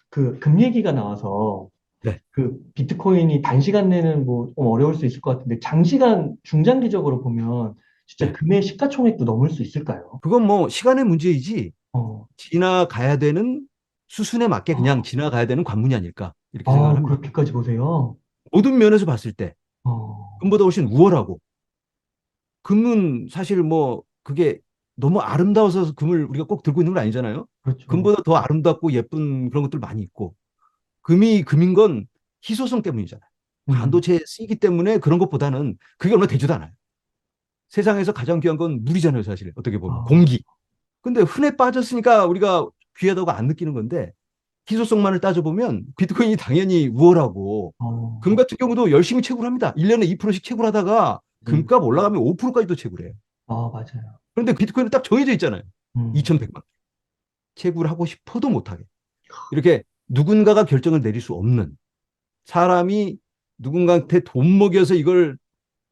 S2: 그 금 얘기가 나와서
S3: 네.
S2: 그 비트코인이 단시간 내는 뭐 좀 어려울 수 있을 것 같은데 장시간 중장기적으로 보면 진짜
S3: 네.
S2: 금의 시가총액도 넘을 수 있을까요?
S3: 그건 뭐 시간의 문제이지 지나가야 되는 수순에 맞게 그냥 지나가야 되는 관문이 아닐까 이렇게 생각을 합니다.
S2: 그렇게까지 보세요?
S3: 모든 면에서 봤을 때 금보다 훨씬 우월하고 금은 사실 뭐 그게 너무 아름다워서 금을 우리가 꼭 들고 있는 건 아니잖아요.
S2: 그렇죠.
S3: 금보다 더 아름답고 예쁜 그런 것들 많이 있고 금이 금인 건 희소성 때문이잖아요. 반도체에 쓰이기 때문에 그런 것보다는 그게 얼마 되지도 않아요. 세상에서 가장 귀한 건 물이잖아요, 사실. 어떻게 보면. 공기. 근데 흔해 빠졌으니까 우리가 귀하다고 안 느끼는 건데 희소성만을 따져보면 비트코인이 당연히 우월하고 금 같은 경우도 열심히 채굴 합니다. 1년에 2%씩 채굴 하다가 금값 올라가면 5%까지도 채굴해요.
S2: 맞아요.
S3: 그런데 비트코인은 딱 정해져 있잖아요. 2,100만. 채굴하고 싶어도 못하게. 이렇게 누군가가 결정을 내릴 수 없는 사람이 누군가한테 돈 먹여서 이걸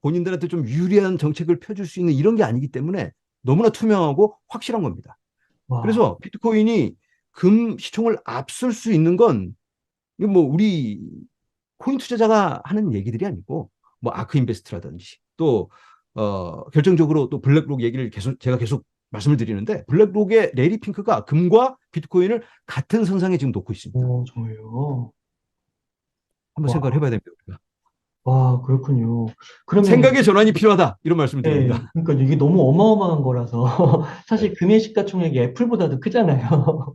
S3: 본인들한테 좀 유리한 정책을 펴줄 수 있는 이런 게 아니기 때문에 너무나 투명하고 확실한 겁니다. 그래서 비트코인이 금 시총을 앞설 수 있는 건 이거 뭐 우리 코인 투자자가 하는 얘기들이 아니고 뭐 아크 인베스트라든지 또 결정적으로 또 블랙록 얘기를 제가 계속 말씀을 드리는데 블랙록의 레리 핑크가 금과 비트코인을 같은 선상에 지금 놓고 있습니다.
S2: 정말요?
S3: 한번 생각을 해봐야 됩니다. 우리가.
S2: 그렇군요. 그러면
S3: 생각의 전환이 필요하다 이런 말씀을 드립니다.
S2: 그러니까 이게 너무 어마어마한 거라서 사실 금의 시가총액이 애플보다도 크잖아요.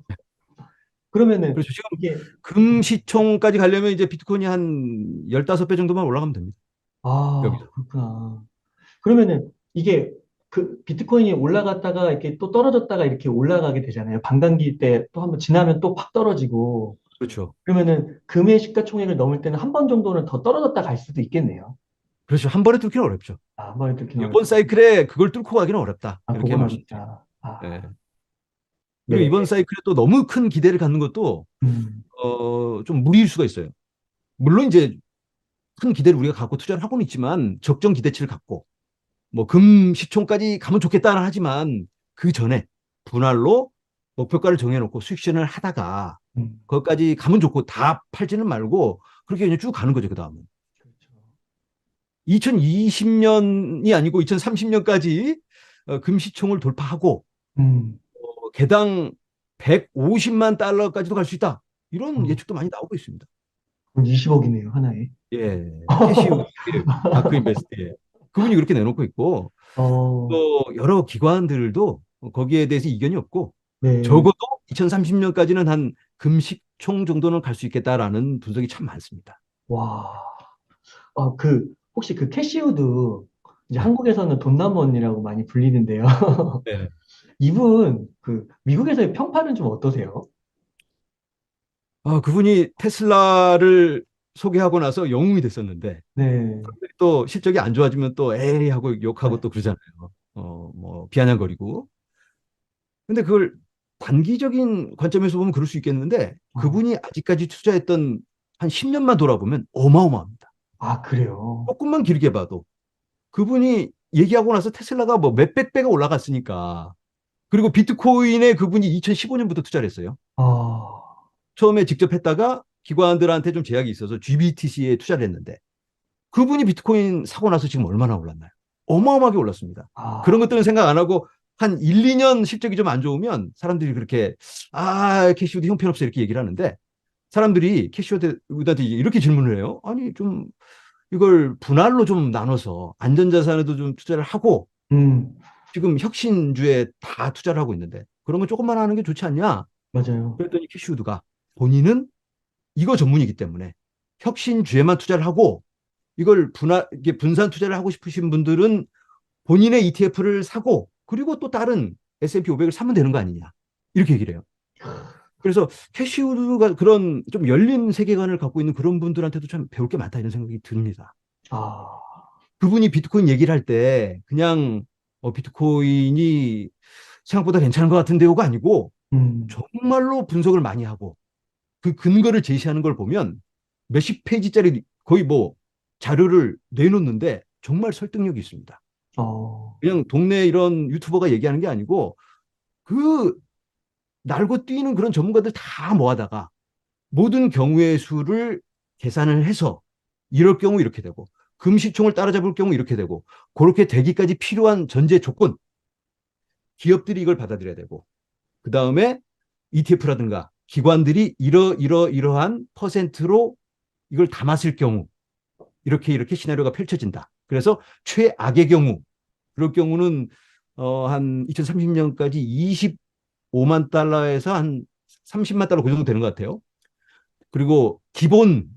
S2: 그러면은
S3: 그렇죠. 지금
S2: 이게
S3: 금 시총까지 가려면 이제 비트코인이 한 15배 정도만 올라가면 됩니다. 여기서.
S2: 그렇구나. 그러면은 이게 그 비트코인이 올라갔다가 이렇게 또 떨어졌다가 이렇게 올라가게 되잖아요. 반감기 때 또 한번 지나면 또 팍 떨어지고.
S3: 그렇죠.
S2: 그러면은 금의 시가총액을 넘을 때는 한 번 정도는 더 떨어졌다 갈 수도 있겠네요.
S3: 그렇죠. 한 번에 뚫기는 어렵죠.
S2: 한 번에 뚫기는
S3: 이번 사이클에 그걸 뚫고 가기는 어렵다. 이렇게
S2: 그건
S3: 말씀드립니다.
S2: 어렵다.
S3: 네.
S2: 네.
S3: 그리고 이번 사이클에 또 너무 큰 기대를 갖는 것도 좀 무리일 수가 있어요. 물론 이제 큰 기대를 우리가 갖고 투자를 하고는 있지만 적정 기대치를 갖고 뭐 금 시총까지 가면 좋겠다는 하지만 그 전에 분할로 목표가를 정해놓고 수익 실현을 하다가 거기까지 가면 좋고 다 팔지는 말고 그렇게 그냥 쭉 가는 거죠. 그 다음은. 2020년이 아니고 2030년까지 금시총을 돌파하고 개당 150만 달러까지도 갈 수 있다. 이런 예측도 많이 나오고 있습니다.
S2: 20억이네요, 하나에.
S3: 예, 캐시우 아크 인베스트에 그분이 그렇게 내놓고 있고 또 여러 기관들도 거기에 대해서 이견이 없고
S2: 네.
S3: 적어도 2030년까지는 한 금시총 정도는 갈 수 있겠다라는 분석이 참 많습니다.
S2: 혹시 그 캐시우드 이제 한국에서는 돈나무언니라고 많이 불리는데요.
S3: 네.
S2: 이분 그 미국에서의 평판은 좀 어떠세요?
S3: 그분이 테슬라를 소개하고 나서 영웅이 됐었는데
S2: 네.
S3: 또 실적이 안 좋아지면 또 에이 하고 욕하고
S2: 맞-
S3: 또 그러잖아요. 뭐 비아냥거리고. 근데 그걸 단기적인 관점에서 보면 그럴 수 있겠는데
S2: 어.
S3: 그분이 아직까지 투자했던 한 10년만 돌아보면 어마어마합니다.
S2: 아, 그래요.
S3: 조금만 길게 봐도 그분이 얘기하고 나서 테슬라가 뭐 몇백 배가 올라갔으니까. 그리고 비트코인에 그분이 2015년부터 투자를 했어요.
S2: 아,
S3: 처음에 직접 했다가 기관들한테 좀 제약이 있어서 GBTC에 투자를 했는데 그분이 비트코인 사고 나서 지금 얼마나 올랐나요? 어마어마하게 올랐습니다. 그런
S2: 아,
S3: 것들은 생각 안 하고 한 1, 2년 실적이 좀 안 좋으면 사람들이 그렇게 캐시우드 형편없어 이렇게 얘기를 하는데 사람들이 캐시우드한테 이렇게 질문을 해요. 아니 좀 이걸 분할로 좀 나눠서 안전자산에도 좀 투자를 하고
S2: 음,
S3: 지금 혁신주에 다 투자를 하고 있는데 그런 거 조금만 하는 게 좋지 않냐?
S2: 맞아요.
S3: 그랬더니 캐시우드가 본인은 이거 전문이기 때문에 혁신주에만 투자를 하고 이걸 이게 분산 투자를 하고 싶으신 분들은 본인의 ETF를 사고 그리고 또 다른 S&P 500을 사면 되는 거 아니냐 이렇게 얘기를 해요. 그래서 캐시우드가 그런 좀 열린 세계관을 갖고 있는 그런 분들한테도 참 배울 게 많다 이런 생각이 듭니다.
S2: 아,
S3: 그분이 비트코인 얘기를 할 때 그냥 비트코인이 생각보다 괜찮은 것 같은데요가 아니고
S2: 음,
S3: 정말로 분석을 많이 하고 그 근거를 제시하는 걸 보면 몇십 페이지짜리 거의 뭐 자료를 내놓는데 정말 설득력이 있습니다.
S2: 어,
S3: 그냥 동네 이런 유튜버가 얘기하는 게 아니고 그 날고 뛰는 그런 전문가들 다 모아다가 모든 경우의 수를 계산을 해서 이럴 경우 이렇게 되고 금시총을 따라잡을 경우 이렇게 되고 그렇게 되기까지 필요한 전제 조건 기업들이 이걸 받아들여야 되고 그 다음에 ETF라든가 기관들이 이러한 퍼센트로 이걸 담았을 경우 이렇게 시나리오가 펼쳐진다. 그래서 최악의 경우 그럴 경우는 한 2030년까지 25만 달러에서 한 30만 달러 그 정도 되는 것 같아요. 그리고 기본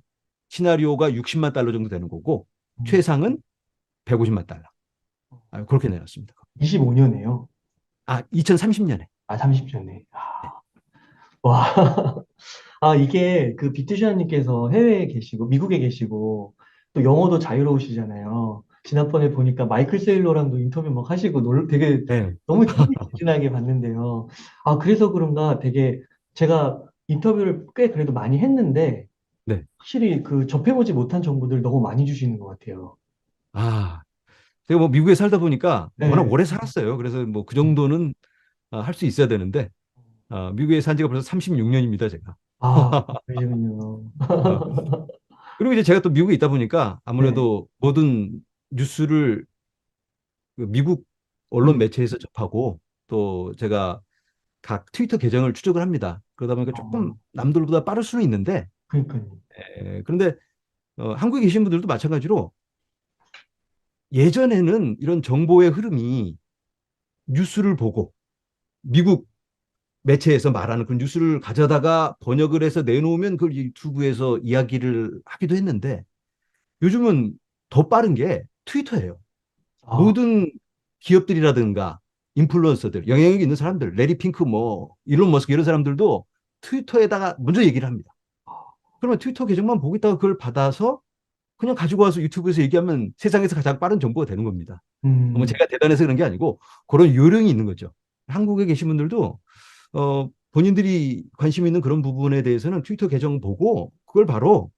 S3: 시나리오가 60만 달러 정도 되는 거고
S2: 음,
S3: 최상은 150만 달러. 그렇게 내놨습니다.
S2: 25년에요.
S3: 2030년에.
S2: 아, 30년에. 와, 아, 이게 그 비트샤님께서 해외에 계시고, 미국에 계시고, 또 영어도 자유로우시잖아요. 지난번에 보니까 마이클 세일러랑도 인터뷰 막 하시고, 되게
S3: 네.
S2: 너무 흥미진진하게 봤는데요. 아, 그래서 그런가 되게 제가 인터뷰를 꽤 그래도 많이 했는데,
S3: 네.
S2: 확실히 그 접해보지 못한 정보들 너무 많이 주시는 것 같아요.
S3: 아, 제가 뭐 미국에 살다 보니까 워낙
S2: 네.
S3: 오래 살았어요. 그래서 뭐 그 정도는 할 수 있어야 되는데 미국에 산 지가 벌써 36년입니다, 제가.
S2: 아, 그러시군요.
S3: 어, 그리고 이제 제가 또 미국에 있다 보니까
S2: 네.
S3: 아무래도 모든 뉴스를 그 미국 언론
S2: 음,
S3: 매체에서 접하고 또 제가 각 트위터 계정을 추적을 합니다. 그러다 보니까 조금
S2: 어,
S3: 남들보다 빠를 수는 있는데
S2: 그러니까요.
S3: 그런데 한국에 계신 분들도 마찬가지로 예전에는 이런 정보의 흐름이 뉴스를 보고 미국 매체에서 말하는 그 뉴스를 가져다가 번역을 해서 내놓으면 그걸 유튜브에서 이야기를 하기도 했는데 요즘은 더 빠른 게 트위터예요.
S2: 아,
S3: 모든 기업들이라든가 인플루언서들, 영향력 있는 사람들, 레리 핑크 뭐 일론 머스크 이런 사람들도 트위터에다가 먼저 얘기를 합니다. 그러면 트위터 계정만 보고 있다가 그걸 받아서 그냥 가지고 와서 유튜브에서 얘기하면 세상에서 가장 빠른 정보가 되는 겁니다. 뭐
S2: 음,
S3: 제가 대단해서 그런 게 아니고 그런 요령이 있는 거죠. 한국에 계신 분들도 본인들이 관심 있는 그런 부분에 대해서는 트위터 계정 보고 그걸 바로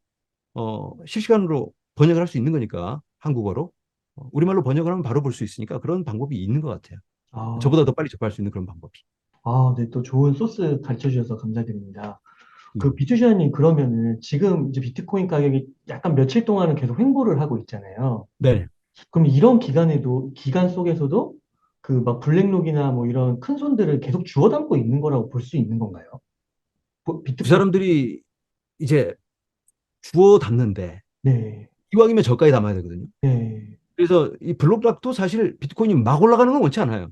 S3: 실시간으로 번역을 할 수 있는 거니까 한국어로 우리말로 번역을 하면 바로 볼 수 있으니까 그런 방법이 있는 것 같아요.
S2: 아,
S3: 저보다 더 빨리 접할 수 있는 그런 방법이.
S2: 아, 네, 또 좋은 소스 가르쳐 주셔서 감사드립니다. 그
S3: 음.
S2: 비투시아님 그러면은 지금 이제 비트코인 가격이 약간 며칠 동안은 계속 횡보를 하고 있잖아요.
S3: 네.
S2: 그럼 이런 기간 속에서도 그 막 블랙록이나 뭐 이런 큰 손들을 계속 주워 담고 있는 거라고 볼 수 있는 건가요?
S3: 그
S2: 비트코인,
S3: 사람들이 이제 주워 담는데
S2: 네,
S3: 이왕이면 저가에 담아야 되거든요.
S2: 네,
S3: 그래서 이 블록락도 사실 비트코인이 막 올라가는 건 원치 않아요.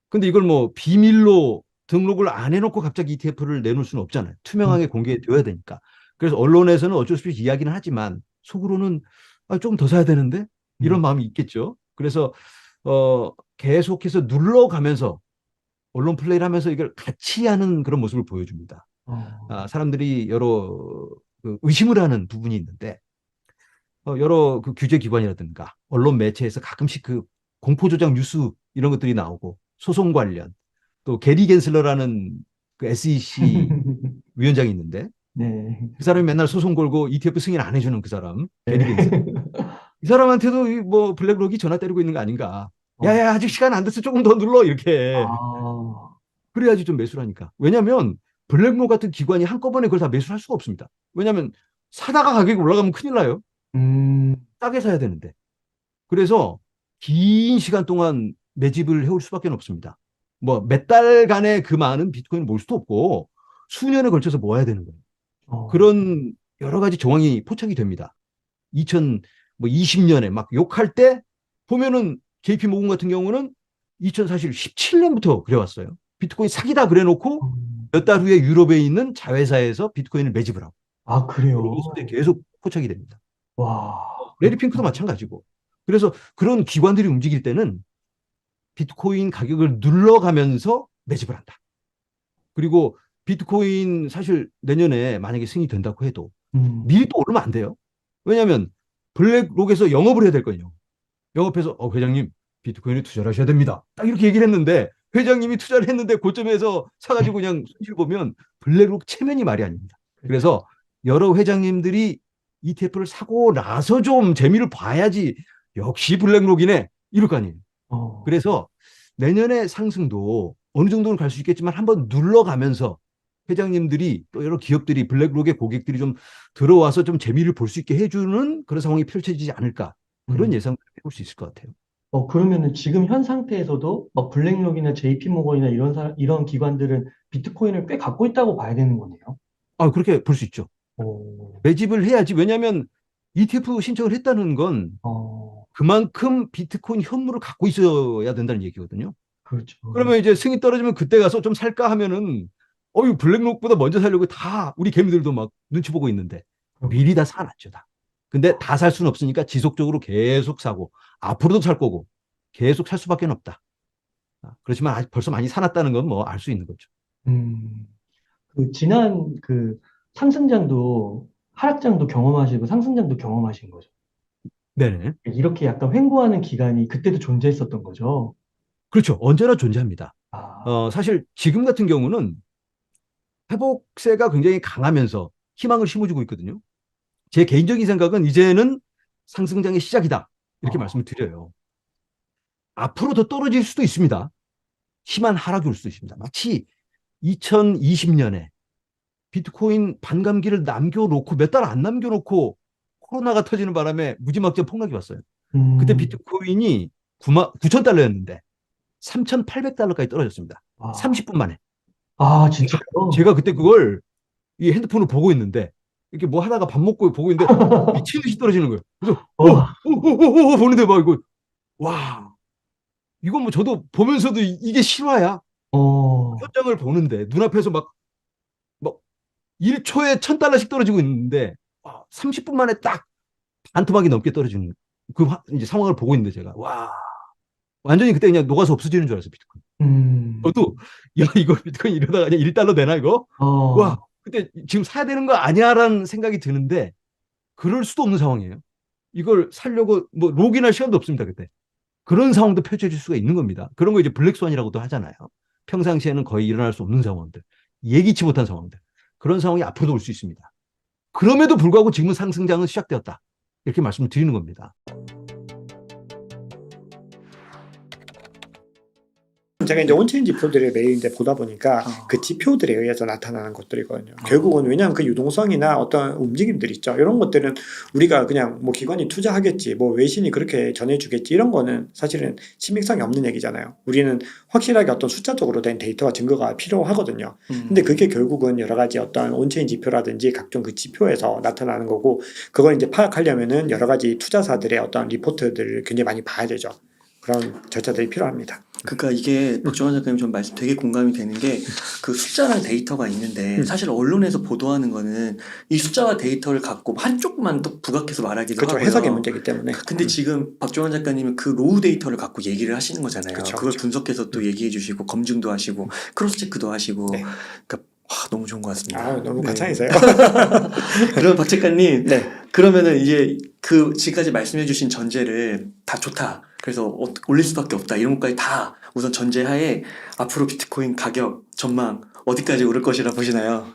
S3: 근데 이걸 뭐 비밀로 등록을 안 해놓고 갑자기 ETF를 내놓을 수는 없잖아요.
S2: 음,
S3: 투명하게 공개되어야 되니까. 그래서 언론에서는 어쩔 수 없이 이야기는 하지만 속으로는 조금 더 사야 되는데 이런
S2: 음,
S3: 마음이 있겠죠. 그래서 계속해서 눌러가면서 언론 플레이를 하면서 이걸 같이 하는 그런 모습을 보여줍니다. 사람들이 여러 의심을 하는 부분이 있는데 여러 그 규제 기관이라든가 언론 매체에서 가끔씩 그 공포 조작 뉴스 이런 것들이 나오고 소송 관련 또 게리 겐슬러라는 그 SEC 위원장이 있는데
S2: 네.
S3: 그 사람이 맨날 소송 걸고 ETF 승인 안 해주는 그 사람 게리
S2: 네.
S3: 겐슬러 이 사람한테도 뭐 블랙록이 전화 때리고 있는 거 아닌가. 야야 아직 시간 안 됐어 조금 더 눌러 이렇게
S2: 아,
S3: 그래야지 좀 매수를 하니까. 왜냐하면 블랙록 같은 기관이 한꺼번에 그걸 다 매수할 수가 없습니다. 왜냐하면 사다가 가격이 올라가면 큰일 나요.
S2: 음,
S3: 싸게 사야 되는데. 그래서 긴 시간 동안 매집을 해올 수밖에 없습니다. 뭐 몇 달간의 그 많은 비트코인을 모을 수도 없고 수년에 걸쳐서 모아야 되는 거예요. 그런 여러 가지 정황이 포착이 됩니다. 2020년에 막 욕할 때 보면은 JP 모건 같은 경우는 2017년부터 그래왔어요. 비트코인 사기다 그래놓고 몇 달 후에 유럽에 있는 자회사에서 비트코인을 매집을 하고
S2: 아, 그래요?
S3: 그런 모습들이 계속 포착이 됩니다.
S2: 와.
S3: 레리 핑크도 마찬가지고. 그래서 그런 기관들이 움직일 때는 비트코인 가격을 눌러가면서 매집을 한다. 그리고 비트코인 사실 내년에 만약에 승인이 된다고 해도 미리 또 오르면 안 돼요. 왜냐하면 블랙록에서 영업을 해야 될 거예요. 영업해서 회장님 비트코인에 투자를 하셔야 됩니다. 딱 이렇게 얘기를 했는데 회장님이 투자를 했는데 고점에서 사가지고 그냥 손실 보면 블랙록 체면이 말이 아닙니다. 그래서 여러 회장님들이 ETF를 사고 나서 좀 재미를 봐야지 역시 블랙록이네 이럴 거 아니에요. 그래서 내년에 상승도 어느 정도는 갈 수 있겠지만 한번 눌러가면서 회장님들이 또 여러 기업들이 블랙록의 고객들이 좀 들어와서 좀 재미를 볼 수 있게 해주는 그런 상황이 펼쳐지지 않을까 그런 예상을 해볼 수 있을 것 같아요.
S2: 그러면은 지금 현 상태에서도 막 블랙록이나 JP 모건이나 이런 기관들은 비트코인을 꽤 갖고 있다고 봐야 되는 거네요.
S3: 그렇게 볼 수 있죠.
S2: 오,
S3: 매집을 해야지. 왜냐하면 ETF 신청을 했다는 건 그만큼 비트코인 현물을 갖고 있어야 된다는 얘기거든요.
S2: 그렇죠.
S3: 그러면 이제 승이 떨어지면 그때 가서 좀 살까 하면은 블랙록보다 먼저 살려고 다 우리 개미들도 막 눈치 보고 있는데 미리 다 사놨죠 다. 근데 다 살 수는 없으니까 지속적으로 계속 사고 앞으로도 살 거고 계속 살 수밖에 없다. 그렇지만 아직 벌써 많이 사놨다는 건 뭐 알 수 있는 거죠.
S2: 지난 상승장도 하락장도 경험하시고 상승장도 경험하신 거죠.
S3: 네네.
S2: 이렇게 약간 횡보하는 기간이 그때도 존재했었던 거죠.
S3: 그렇죠. 언제나 존재합니다.
S2: 아,
S3: 사실 지금 같은 경우는 회복세가 굉장히 강하면서 희망을 심어주고 있거든요. 제 개인적인 생각은 이제는 상승장의 시작이다. 이렇게 말씀을 드려요. 앞으로 더 떨어질 수도 있습니다. 심한 하락이 올 수도 있습니다. 마치 2020년에 비트코인 반감기를 남겨놓고 몇 달 안 남겨놓고 코로나가 터지는 바람에 무지막지한 폭락이 왔어요. 그때 비트코인이 9,000달러였는데 3,800달러까지 떨어졌습니다. 30분 만에.
S2: 아, 진짜요?
S3: 제가 그때 그걸 이 핸드폰을 보고 있는데 이렇게 뭐 하다가 밥 먹고 보고 있는데 미친 듯이 떨어지는 거예요. 그래서 보는데 막 이거 와 이건 뭐 저도 보면서도 이게 실화야. 현장을 보는데 눈앞에서 막 1초에 1,000달러씩 떨어지고 있는데 30분 만에 딱 반토막이 넘게 떨어지는 그 이제 상황을 보고 있는데 제가 와 완전히 그때 그냥 녹아서 없어지는 줄 알았어요 비트코인. 저도 야 이거 비트코인 이러다가 그냥 1달러 되나 이거? 와 그때 지금 사야 되는 거 아니야라는 생각이 드는데 그럴 수도 없는 상황이에요. 이걸 살려고 뭐 록이나 시간도 없습니다 그때. 그런 상황도 펼쳐질 수가 있는 겁니다. 그런 거 이제 블랙스완이라고도 하잖아요. 평상시에는 거의 일어날 수 없는 상황들, 예기치 못한 상황들. 그런 상황이 앞으로도 올 수 있습니다. 그럼에도 불구하고 지금은 상승장은 시작되었다. 이렇게 말씀을 드리는 겁니다.
S4: 제가 이제 온체인 지표들을 매일 이제 보다 보니까 그 지표들에 의해서 나타나는 것들이거든요. 결국은 왜냐하면 그 유동성이나 어떤 움직임들 있죠. 이런 것들은 우리가 그냥 뭐 기관이 투자하겠지, 뭐 외신이 그렇게 전해주겠지 이런 거는 사실은 신빙성이 없는 얘기잖아요. 우리는 확실하게 어떤 숫자적으로 된 데이터와 증거가 필요하거든요. 근데 그게 결국은 여러 가지 어떤 온체인 지표라든지 각종 그 지표에서 나타나는 거고 그걸 이제 파악하려면은 여러 가지 투자사들의 어떤 리포트들을 굉장히 많이 봐야 되죠. 그런 절차들이 필요합니다.
S5: 그러니까 이게 박정환 작가님 좀 말씀 되게 공감이 되는 게 그 숫자랑 데이터가 있는데 사실 언론에서 보도하는 거는 이 숫자와 데이터를 갖고 한쪽만 또 부각해서 말하기도
S4: 그렇죠.
S5: 하고요.
S4: 해석의 문제이기 때문에.
S5: 근데 지금 박정환 작가님은 그 로우 데이터를 갖고 얘기를 하시는 거잖아요.
S4: 그쵸,
S5: 그걸
S4: 그쵸.
S5: 분석해서 또 얘기해 주시고 검증도 하시고 크로스 체크도 하시고
S4: 네.
S5: 그러니까 와, 너무 좋은 것 같습니다.
S4: 아, 너무
S5: 네.
S4: 과찬이세요.
S5: 그럼 박 작가님,
S4: 네.
S5: 그러면은 이제 그 지금까지 말씀해주신 전제를 다 좋다. 그래서 올릴 수밖에 없다. 이런 것까지 다 우선 전제하에 앞으로 비트코인 가격 전망 어디까지 오를 것이라 보시나요?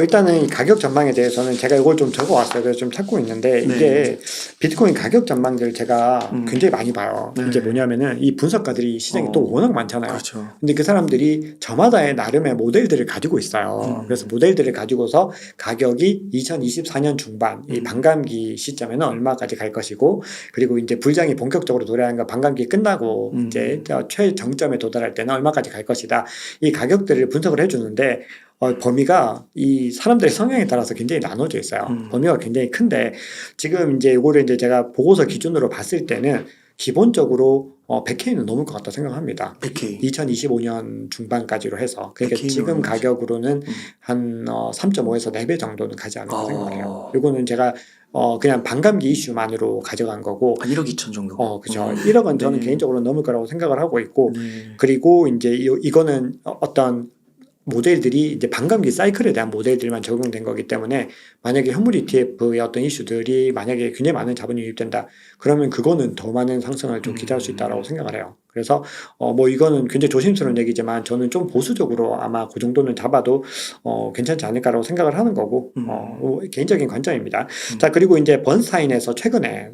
S4: 일단은 이 가격 전망에 대해서는 제가 이걸 좀 적어왔어요. 그래서 좀 찾고 있는데
S5: 네.
S4: 이게 비트코인 가격 전망들 제가 굉장히 많이 봐요.
S5: 네.
S4: 이게 뭐냐면은 이 분석가들이 시장에 또 워낙 많잖아요.
S5: 그렇죠.
S4: 근데 그 사람들이 저마다의 나름의 모델들을 가지고 있어요. 그래서 모델들을 가지고서 가격이 2024년 중반 이 반감기 시점에는 얼마까지 갈 것이고 그리고 이제 불장이 본격적으로 도래하는 건 반감기 끝나고 이제 최정점에 도달할 때는 얼마까지 갈 것이다. 이 가격들을 분석을 해주는데 범위가 이 사람들의 성향에 따라서 굉장히 나눠져 있어요. 범위가 굉장히 큰데 지금 이제 이거를 이제 제가 보고서 기준으로 봤을 때는 기본적으로 100K는 넘을 것 같다 생각합니다.
S5: 100K.
S4: 2025년 중반까지로 해서 그러니까
S5: 100K 는
S4: 지금
S5: 얼마죠?
S4: 가격으로는 한 3.5에서 4배 정도는 가지 않을까 생각해요.
S5: 어.
S4: 이거는 제가 그냥 반감기 이슈만으로 가져간 거고
S5: 한 1억 2천 정도.
S4: 그죠. 1억은 저는
S5: 네.
S4: 개인적으로 넘을 거라고 생각을 하고 있고
S5: 네.
S4: 그리고 이제 이거는 어떤 모델들이 이제 반감기 사이클에 대한 모델들만 적용된 거기 때문에 만약에 현물 ETF의 어떤 이슈들이 만약에 굉장히 많은 자본이 유입된다 그러면 그거는 더 많은 상승을 좀 기대할 수 있다라고 생각을 해요. 그래서 뭐 이거는 굉장히 조심스러운 얘기지만 저는 좀 보수적으로 아마 그 정도는 잡아도 괜찮지 않을까라고 생각을 하는 거고 개인적인 관점입니다. 자 그리고 이제 번스타인에서 최근에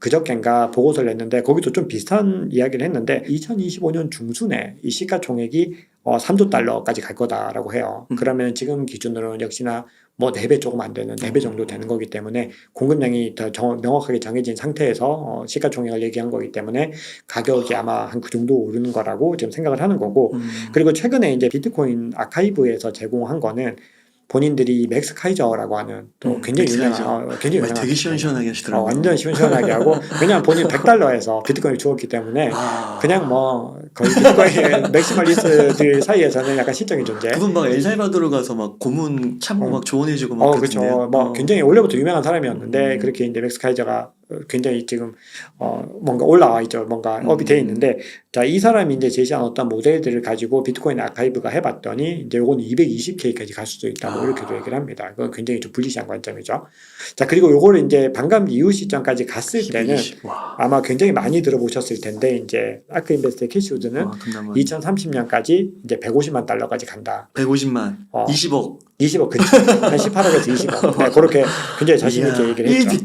S4: 그저껜가 보고서를 냈는데 거기도 좀 비슷한 이야기를 했는데 2025년 중순에 이 시가총액이 3조 달러까지 갈 거다라고 해요. 그러면 지금 기준으로는 역시나 뭐 4배 조금 안 되는 4배 정도 되는 거기 때문에 공급량이 더 명확하게 정해진 상태에서 시가총액을 얘기한 거기 때문에 가격이 아마 한 그 정도 오르는 거라고 지금 생각을 하는 거고 그리고 최근에 이제 비트코인 아카이브에서 제공한 거는 본인들이 맥스 카이저라고 하는 또 굉장히 유명한 굉장히 유명한
S5: 되게 시원시원하게 하시더라고요.
S4: 완전 시원시원하게 하고 왜냐하면 본인 100달러에서 비트코인을 주었기 때문에 그냥 뭐 거의 비트코인 맥시멀리스트들 사이에서는 약간 시적인 존재.
S5: 그분 막 엘살바도르 가서 막 고문 참고 막 조언해주고 막
S4: 그렇죠.
S5: 그러던데요.
S4: 뭐 굉장히 원래부터 유명한 사람이었는데 그렇게 이제 맥스 카이저가 굉장히 지금 뭔가 올라와 있죠. 뭔가 업이 돼 있는데 자, 이 사람이 이제 제시한 어떤 모델들을 가지고 비트코인 아카이브가 해봤더니 이제 요거는 220K까지 갈 수도 있다. 뭐 이렇게도 얘기를 합니다. 그건 굉장히 좀 불리시한 관점이죠. 자, 그리고 요거를 이제 반감기 이후 시점까지 갔을 때는 아마 굉장히 많이 들어보셨을 텐데 이제 아크인베스트의 캐시우드는 2030년까지 이제 150만 달러까지 간다.
S5: 150만, 20억,
S4: 그치. 한 18억에서 20억. 네, 그렇게 굉장히 자신있게 얘기를 했죠.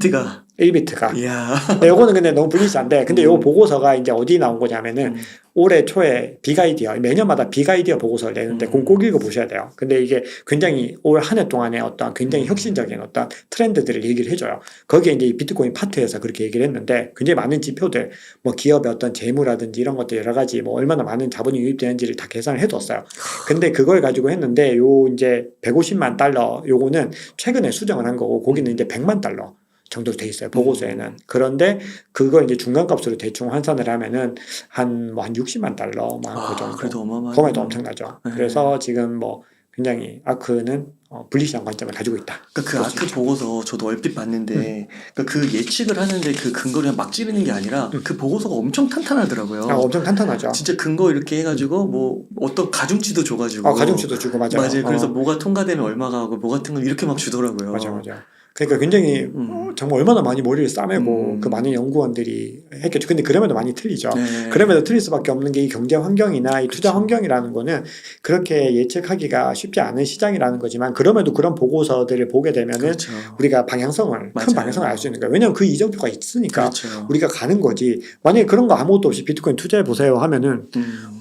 S4: 1비트가.
S5: 이야.
S4: 네, 요거는 근데 너무 불리시한데, 근데 요 보고서가 이제 어디 나온 거냐면은, 올해 초에 빅아이디어, 매년마다 빅아이디어 보고서를 내는데, 꼭 읽어보셔야 돼요. 근데 이게 굉장히 올 한 해 동안에 어떤 굉장히 혁신적인 어떤 트렌드들을 얘기를 해줘요. 거기에 이제 이 비트코인 파트에서 그렇게 얘기를 했는데, 굉장히 많은 지표들, 뭐 기업의 어떤 재무라든지 이런 것들 여러 가지 뭐 얼마나 많은 자본이 유입되는지를 다 계산을 해뒀어요. 근데 그걸 가지고 했는데, 요 이제 150만 달러, 요거는 최근에 수정을 한 거고, 거기는 이제 100만 달러. 정도 돼 있어요. 보고서에는. 그런데 그걸 이제 중간값으로 대충 환산을 하면은 한 60만 달러 그 정도.
S5: 그래도 어마어마하죠.
S4: 범위도 엄청나죠.
S5: 네.
S4: 그래서 지금 뭐 굉장히 아크는 불리시한 관점을 가지고 있다.
S5: 그러니까 그 아크 보고서 저도 얼핏 봤는데 그러니까 그 예측을 하는데 그 근거를 그냥 막 찌르는 게 아니라 그 보고서가 엄청 탄탄하더라고요.
S4: 엄청 탄탄하죠.
S5: 진짜 근거 이렇게 해가지고 뭐 어떤 가중치도 줘가지고
S4: 가중치도 주고 맞아요.
S5: 그래서 뭐가 통과되면 얼마가 하고 뭐 같은 걸 이렇게 막 주더라고요.
S4: 맞아. 그러니까 굉장히 정말 얼마나 많이 머리를 싸매고 그 많은 연구원들이 했겠죠. 근데 그럼에도 많이 틀리죠.
S5: 네.
S4: 그럼에도 틀릴 수밖에 없는 게 이 경제 환경이나 이 투자 환경이라는 거는 그렇게 예측하기가 쉽지 않은 시장이라는 거지만 그럼에도 그런 보고서들을 보게 되면은
S5: 그렇죠.
S4: 우리가 방향성을 큰 방향성을 알 수 있는 거예요. 왜냐하면 그 이정표가 있으니까
S5: 그렇죠.
S4: 우리가 가는 거지. 만약에 그런 거 아무것도 없이 비트코인 투자해 보세요 하면은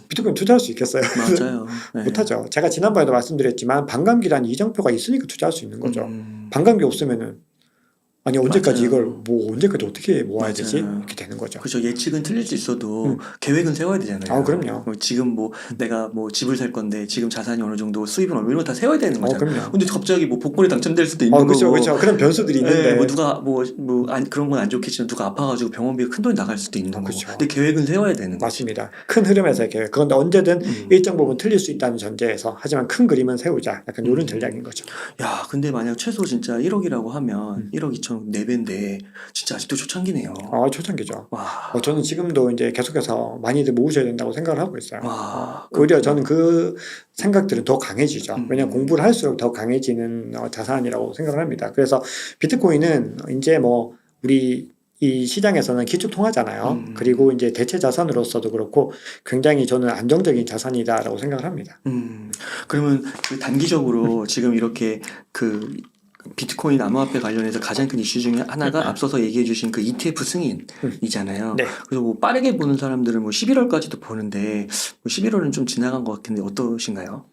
S4: 비트코인 투자할 수 있겠어요?
S5: 맞아요. 네.
S4: 못하죠. 제가 지난번에도 말씀드렸지만 반감기라는 이정표가 있으니까 투자할 수 있는 거죠. 반감기 없으면은 아니 언제까지
S5: 맞아요.
S4: 이걸 뭐 언제까지 어떻게 모아야 되지?
S5: 맞아요.
S4: 이렇게 되는 거죠.
S5: 그렇죠. 예측은 틀릴 수 있어도 계획은 세워야 되잖아요.
S4: 그럼요.
S5: 지금 뭐 내가 뭐 집을 살 건데 지금 자산이 어느 정도 수입은 이런 거 다 세워야 되는 거잖아요.
S4: 그럼요.
S5: 근데 갑자기 뭐 복권에 당첨될 수도 있는 거고.
S4: 그렇죠. 그런 변수들이 있는데.
S5: 뭐 누가 그런 건 안 좋겠지만 누가 아파가지고 병원비가 큰 돈이 나갈 수도 있는 거고.
S4: 그렇죠.
S5: 근데 계획은 세워야 되는 거죠.
S4: 맞습니다. 큰 흐름에서의 계획. 그런데 언제든 일정 부분 틀릴 수 있다는 전제에서 하지만 큰 그림은 세우자. 약간 이런 전략인 거죠.
S5: 야, 근데 만약 최소 진짜 1억이라고 하면 1억 2천 것처럼 4배인데 진짜 아직도 초창기네요.
S4: 초창기죠.
S5: 와.
S4: 저는 지금도 이제 계속해서 많이들 모으셔야 된다고 생각을 하고 있어요.
S5: 와,
S4: 오히려
S5: 그렇구나.
S4: 저는 그 생각들은 더 강해지죠. 왜냐하면 공부를 할수록 더 강해지는 자산이라고 생각을 합니다. 그래서 비트코인은 이제 뭐 우리 이 시장에서는 기초 통화잖아요. 그리고 이제 대체 자산으로서도 그렇고 굉장히 저는 안정적인 자산이다라고 생각을 합니다.
S5: 그러면 그 단기적으로 지금 이렇게 그 비트코인 암호화폐 관련해서 가장 큰 이슈 중에 하나가 앞서서 얘기해 주신 그 ETF 승인이잖아요.
S4: 네.
S5: 그래서 뭐 빠르게 보는 사람들은 뭐 11월까지도 보는데 뭐 11월은 좀 지나간 것 같은데 어떠신가요?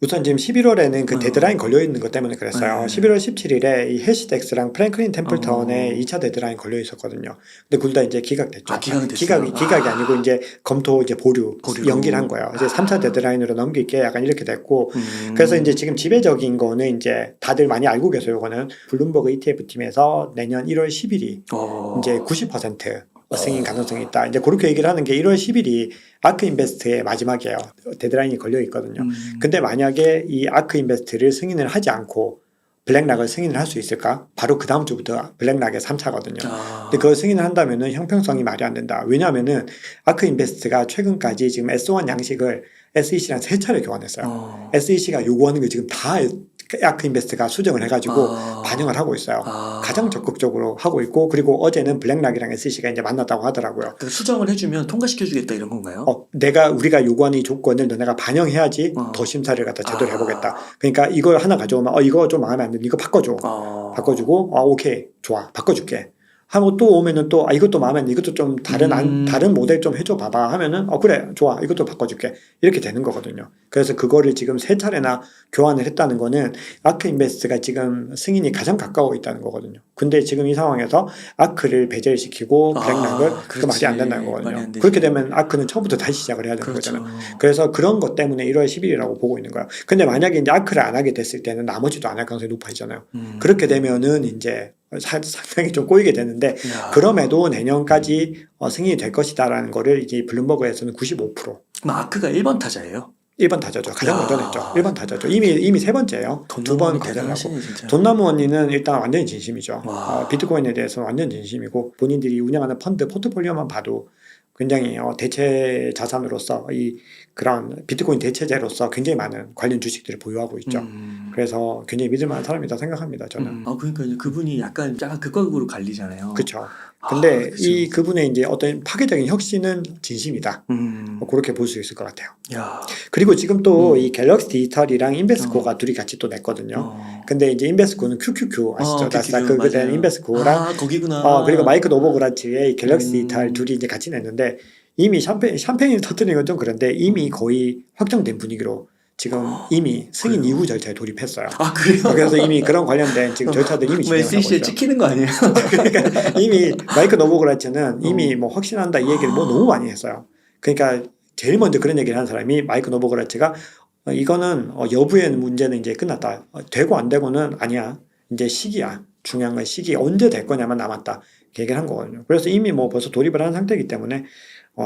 S4: 우선 지금 11월에는 그 데드라인 걸려 있는 것 때문에 그랬어요.
S5: 네.
S4: 11월 17일에 이 해시덱스랑 프랭클린 템플턴의 2차 데드라인 걸려 있었거든요. 근데 둘 다 이제 기각됐죠.
S5: 아, 기각이 됐어요?
S4: 기각이 아니고 이제 검토 이제 보류
S5: 보류로.
S4: 연기를 한 거예요. 이제 3차 데드라인으로 넘길게 약간 이렇게 됐고 그래서 이제 지금 지배적인 거는 이제 다들 많이 알고 계세요. 이거는 블룸버그 ETF 팀에서 내년 1월 10일이 이제 90% 승인 가능성이 있다. 이제 그렇게 얘기를 하는 게 1월 10일이 아크 인베스트의 마지막이에요. 데드라인이 걸려 있거든요. 근데 만약에 이 아크 인베스트를 승인을 하지 않고 블랙락을 승인을 할 수 있을까? 바로 그 다음 주부터 블랙락의 3차거든요. 근데 그걸 승인을 한다면은 형평성이 말이 안 된다. 왜냐하면은 아크 인베스트가 최근까지 지금 S1 양식을 SEC랑 3차례 교환했어요. SEC가 요구하는 걸 지금 다 아크 인베스트가 수정을 해가지고 반영을 하고 있어요. 가장 적극적으로 하고 있고 그리고 어제는 블랙락이랑 SEC가 이제 만났다고 하더라고요.
S5: 그 수정을 해주면 통과시켜주겠다 이런 건가요?
S4: 우리가 요구하는 이 조건을 너네가 반영해야지 더 심사를 갖다 제대로 해보겠다. 그러니까 이걸 하나 가져오면 이거 좀 마음에 안 드는데 이거 바꿔줘. 바꿔주고 오케이 좋아 바꿔줄게. 하고 또 오면은 또 이것도 마음에 안 드, 이것도 좀 다른 모델 좀 해줘 봐봐 하면은 그래 좋아 이것도 바꿔줄게 이렇게 되는 거거든요. 그래서 그거를 지금 3차례나 교환을 했다는 거는 아크 인베스트가 지금 승인이 가장 가까워 있다는 거거든요. 근데 지금 이 상황에서 아크를 배제시키고 블랙락을 그 말이 안 된다는 거거든요. 그렇게 되면 아크는 처음부터 다시 시작을 해야 되는 거잖아요. 그래서 그런 것 때문에 1월 10일이라고 보고 있는 거예요. 근데 만약에 이제 아크를 안 하게 됐을 때는 나머지도 안 할 가능성이 높아지잖아요. 그렇게 되면은 이제 상당히 좀 꼬이게 되는데 그럼에도 내년까지 승인이 될 것이다라는 거를 이제 블룸버그에서는 95%.
S5: 그럼 아크가 1번 타자예요?
S4: 1번 타자죠. 가장 먼저 냈죠. 1번 타자죠. 이미 3번째예요. 2번 거절하고. 돈나무 언니는 일단 완전히 진심이죠. 비트코인에 대해서는 완전 진심이고 본인들이 운영하는 펀드 포트폴리오만 봐도 굉장히 대체 자산으로서 이 그런 비트코인 대체제로서 굉장히 많은 관련 주식들을 보유하고 있죠. 그래서 굉장히 믿을 만한 사람이다 생각합니다. 저는.
S5: 그러니까 그분이 약간 극과극으로 갈리잖아요.
S4: 그렇죠. 근데 그분의 이제 어떤 파괴적인 혁신은 진심이다. 그렇게 볼 수 있을 것 같아요. 그리고 지금 또 이 갤럭시 디지털이랑 인베스코가 둘이 같이 또 냈거든요. 근데 이제 인베스코는 QQQ 아시죠? 나스닥 그된 인베스코랑
S5: 거기구나.
S4: 그리고 마이크 노보그라치의 갤럭시 디지털 둘이 이제 같이 냈는데 이미 샴페인을 터뜨리는 건 좀 그런데 이미 거의 확정된 분위기로 지금 이미 승인
S5: 그래요?
S4: 이후 절차에 돌입했어요.
S5: 그래요?
S4: 그래서 이미 그런 관련된 지금 절차들 이미 진행하고
S5: SEC에
S4: 있죠.
S5: 찍히는 거 아니에요?
S4: 그러니까 이미 마이크 노보그라치는 이미 뭐 확신한다 이 얘기를 뭐 너무 많이 했어요. 그러니까 제일 먼저 그런 얘기를 하는 사람이 마이크 노보그라치가 이거는 여부의 문제는 이제 끝났다. 되고 안 되고는 아니야. 이제 시기야. 중요한 건 시기 언제 될 거냐만 남았다. 얘기를 한 거거든요. 그래서 이미 뭐 벌써 돌입을 한 상태이기 때문에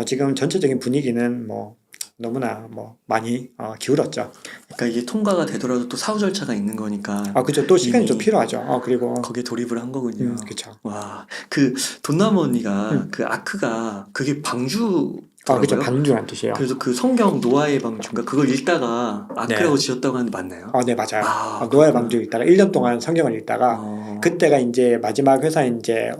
S4: 지금 전체적인 분위기는 뭐 너무나 뭐 많이 기울었죠.
S5: 그러니까 이게 통과가 되더라도 또 사후 절차가 있는 거니까.
S4: 그렇죠. 또 시간이
S5: 이미
S4: 좀 필요하죠. 그리고
S5: 거기에 돌입을 한 거군요.
S4: 그렇죠.
S5: 와, 그 돈나무 언니가 그 아크가 그게 방주.
S4: 그렇죠. 방주란 뜻이에요.
S5: 그래서 그 성경 노아의 방주인가 그걸 읽다가 아크라고
S4: 네.
S5: 지었다고 하는데 맞나요?
S4: 네 맞아요. 노아의 방주 읽다가 1년 동안 성경을 읽다가 그때가 이제 마지막 회사 이제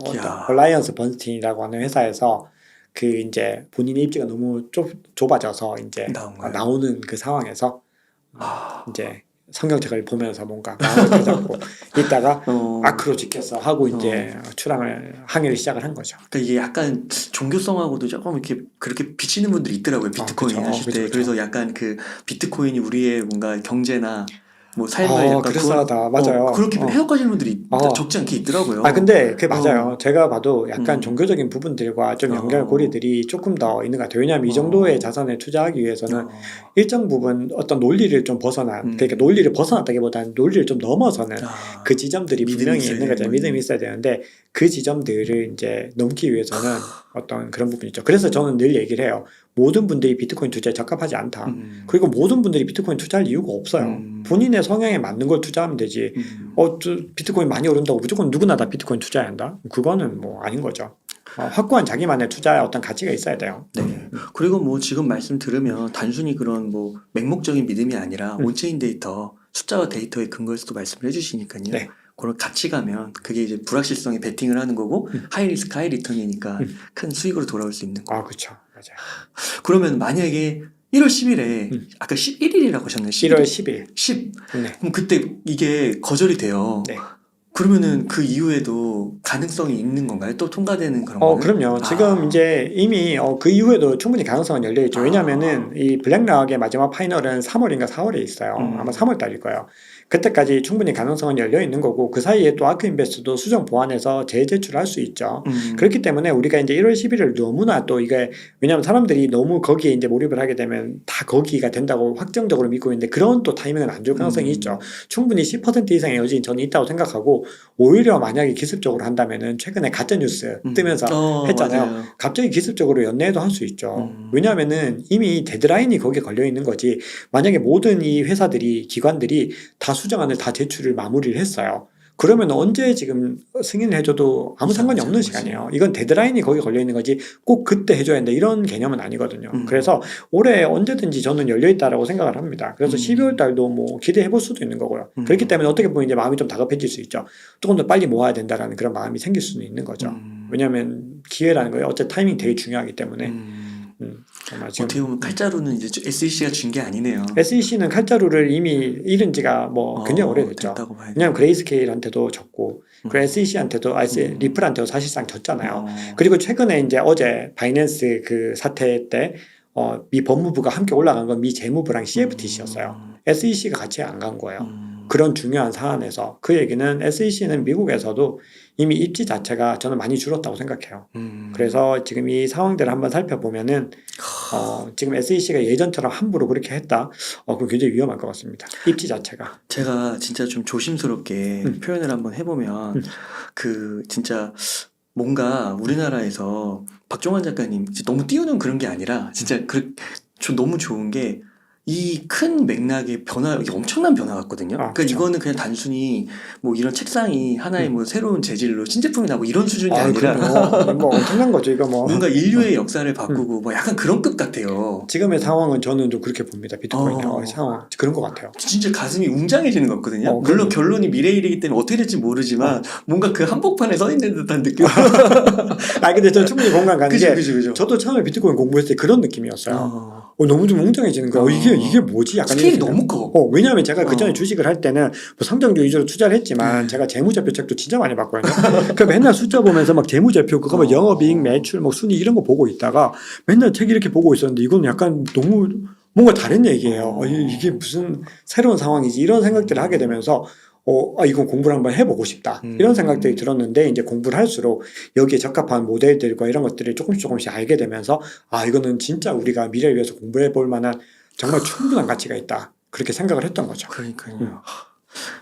S4: 얼라이언스 번스틴이라고 하는 회사에서 그 이제 본인의 입지가 너무 좁아져서 이제 나오는 그 상황에서 이제 성경책을 보면서 뭔가 마음을 다잡고 있다가 아크로 지켰어 하고 이제 항해를 시작을 한 거죠.
S5: 그러니까 이게 약간 종교성하고도 조금 이렇게 그렇게 비치는 분들이 있더라고요. 비트코인 하실 때. 그래서 약간 그 비트코인이 우리의 뭔가 경제나 뭐 삶을 약간
S4: 그럴싸하다. 맞아요.
S5: 그렇게 해석하시는 분들이 적지 않게 있더라고요.
S4: 근데 그게 맞아요. 제가 봐도 약간 종교적인 부분들과 좀 연결고리들이 조금 더 있는 것 같아요. 왜냐하면 이 정도의 자산에 투자하기 위해서는 일정 부분 어떤 논리를 좀 벗어난 그러니까 논리를 벗어났다기보다는 논리를 좀 넘어서는 그 지점들이 분명히 있는 거죠. 믿음이 있어야 되는데 그 지점들을 이제 넘기 위해서는 어떤 그런 부분이 있죠. 그래서 저는 늘 얘기를 해요. 모든 분들이 비트코인 투자에 적합하지 않다. 그리고 모든 분들이 비트코인 투자할 이유가 없어요. 본인의 성향에 맞는 걸 투자하면 되지. 비트코인 많이 오른다고 무조건 누구나 다 비트코인 투자해야 한다? 그거는 뭐 아닌 거죠. 확고한 자기만의 투자에 어떤 가치가 있어야 돼요.
S5: 네. 그리고 뭐 지금 말씀 들으면 단순히 그런 뭐 맹목적인 믿음이 아니라 온체인 데이터, 숫자와 데이터에 근거해서도 말씀을 해주시니까요.
S4: 네.
S5: 그런 같이 가면 그게 이제 불확실성에 베팅을 하는 거고 하이 리스크 하이 리턴이니까 큰 수익으로 돌아올 수 있는 거.
S4: 그렇죠. 맞아요.
S5: 그러면 만약에 1월 10일에 아까 11일이라고 하셨나요?
S4: 1월 10일.
S5: 10.
S4: 네.
S5: 그럼 그때 이게 거절이 돼요.
S4: 네.
S5: 그러면은 그 이후에도 가능성이 있는 건가요? 또 통과되는 그런 거는?
S4: 그럼요. 지금 이제 이미 그 이후에도 충분히 가능성은 열려 있죠. 왜냐면은 이 블랙락의 마지막 파이널은 3월인가 4월에 있어요. 아마 3월 달일 거예요. 그때까지 충분히 가능성은 열려 있는 거고 그 사이에 또 아크 인베스트도 수정 보완해서 재제출할 수 있죠. 그렇기 때문에 우리가 이제 1월 11일 너무나 또 이게 왜냐하면 사람들이 너무 거기에 이제 몰입을 하게 되면 다 거기가 된다고 확정적으로 믿고 있는데 그런 또 타이밍은 안 줄 가능성이 있죠. 충분히 10% 이상의 여진이 저는 있다고 생각하고 오히려 만약에 기습적으로 한다면은 최근에 가짜뉴스 뜨면서 했잖아요.
S5: 맞아요.
S4: 갑자기 기습적으로 연내도 할 수 있죠. 왜냐하면은 이미 데드라인이 거기에 걸려 있는 거지. 만약에 모든 이 회사들이 기관들이 다 수정안을 다 제출을 마무리를 했어요. 그러면 언제 지금 승인을 해줘도 아무 상관이 없는 시간이에요. 이건 데드라인이 거기 걸려 있는 거지 꼭 그때 해줘야 된다 이런 개념은 아니거든요. 그래서 올해 언제든지 저는 열려 있다라고 생각을 합니다. 그래서 12월 달도 뭐 기대해 볼 수도 있는 거고요. 그렇기 때문에 어떻게 보면 이제 마음이 좀 다급해질 수 있죠. 조금 더 빨리 모아야 된다라는 그런 마음이 생길 수는 있는 거죠. 왜냐하면 기회라는 거예요. 어째 타이밍 되게 중요하기 때문에. 정말 지금
S5: 어떻게 보면 칼자루는 이제 SEC가 준 게 아니네요.
S4: SEC는 칼자루를 이미 잃은 지가 뭐 굉장히 오래됐죠.
S5: 됐다고 봐야
S4: 왜냐하면 그레이스케일한테도 졌고 그리고 SEC한테도 리플한테도 사실상 졌잖아요. 그리고 최근에 이제 어제 바이낸스 그 사태 때 미 법무부가 함께 올라간 건 미 재무부랑 CFTC였어요. SEC가 같이 안 간 거예요. 그런 중요한 사안에서 그 얘기는 SEC는 미국에서도 이미 입지 자체가 저는 많이 줄었다고 생각해요. 그래서 지금 이 상황들을 한번 살펴보면은 지금 SEC가 예전처럼 함부로 그렇게 했다. 그건 굉장히 위험할 것 같습니다. 입지 자체가.
S5: 제가 진짜 좀 조심스럽게 표현을 한번 해보면 그 진짜 뭔가 우리나라에서 박종환 작가님 너무 띄우는 그런 게 아니라 진짜 저 너무 좋은 게 이 큰 맥락의 변화, 이게 엄청난 변화 같거든요. 그러니까
S4: 그렇죠.
S5: 이거는 그냥 단순히 뭐 이런 책상이 하나의 뭐 새로운 재질로 신제품이 나고 이런 수준이 아니라
S4: 뭐 엄청난 거죠. 이거 뭐
S5: 뭔가 인류의 역사를 바꾸고 뭐 약간 그런 급 같아요.
S4: 지금의 상황은 저는 좀 그렇게 봅니다. 비트코인의 상황 그런 것 같아요.
S5: 진짜 가슴이 웅장해지는 것 같거든요. 물론 결론이 미래일이기 때문에 어떻게 될지 모르지만 뭔가 그 한복판에 서 있는 듯한 느낌.
S4: 근데 저 충분히 공감 가는 게
S5: 그죠.
S4: 저도 처음에 비트코인 공부했을 때 그런 느낌이었어요. 너무 좀 웅장해지는 거야. 이게 뭐지? 약간
S5: 스케일이
S4: 이렇게
S5: 너무 커.
S4: 왜냐하면 제가 그 전에 주식을 할 때는 뭐 성장주 위주로 투자를 했지만 제가 재무제표 책도 진짜 많이 봤거든요. 그 맨날 숫자 보면서 막 재무제표 그거 막 영업이익, 매출, 뭐 순위 이런 거 보고 있다가 맨날 책 이렇게 보고 있었는데 이건 약간 너무 뭔가 다른 얘기예요. 이게 무슨 새로운 상황이지 이런 생각들을 하게 되면서 이건 공부를 한번 해보고 싶다. 이런 생각들이 들었는데, 이제 공부를 할수록 여기에 적합한 모델들과 이런 것들을 조금씩 알게 되면서, 이거는 진짜 우리가 미래를 위해서 공부를 해볼 만한 정말 충분한 가치가 있다. 그렇게 생각을 했던 거죠.
S5: 그러니까요.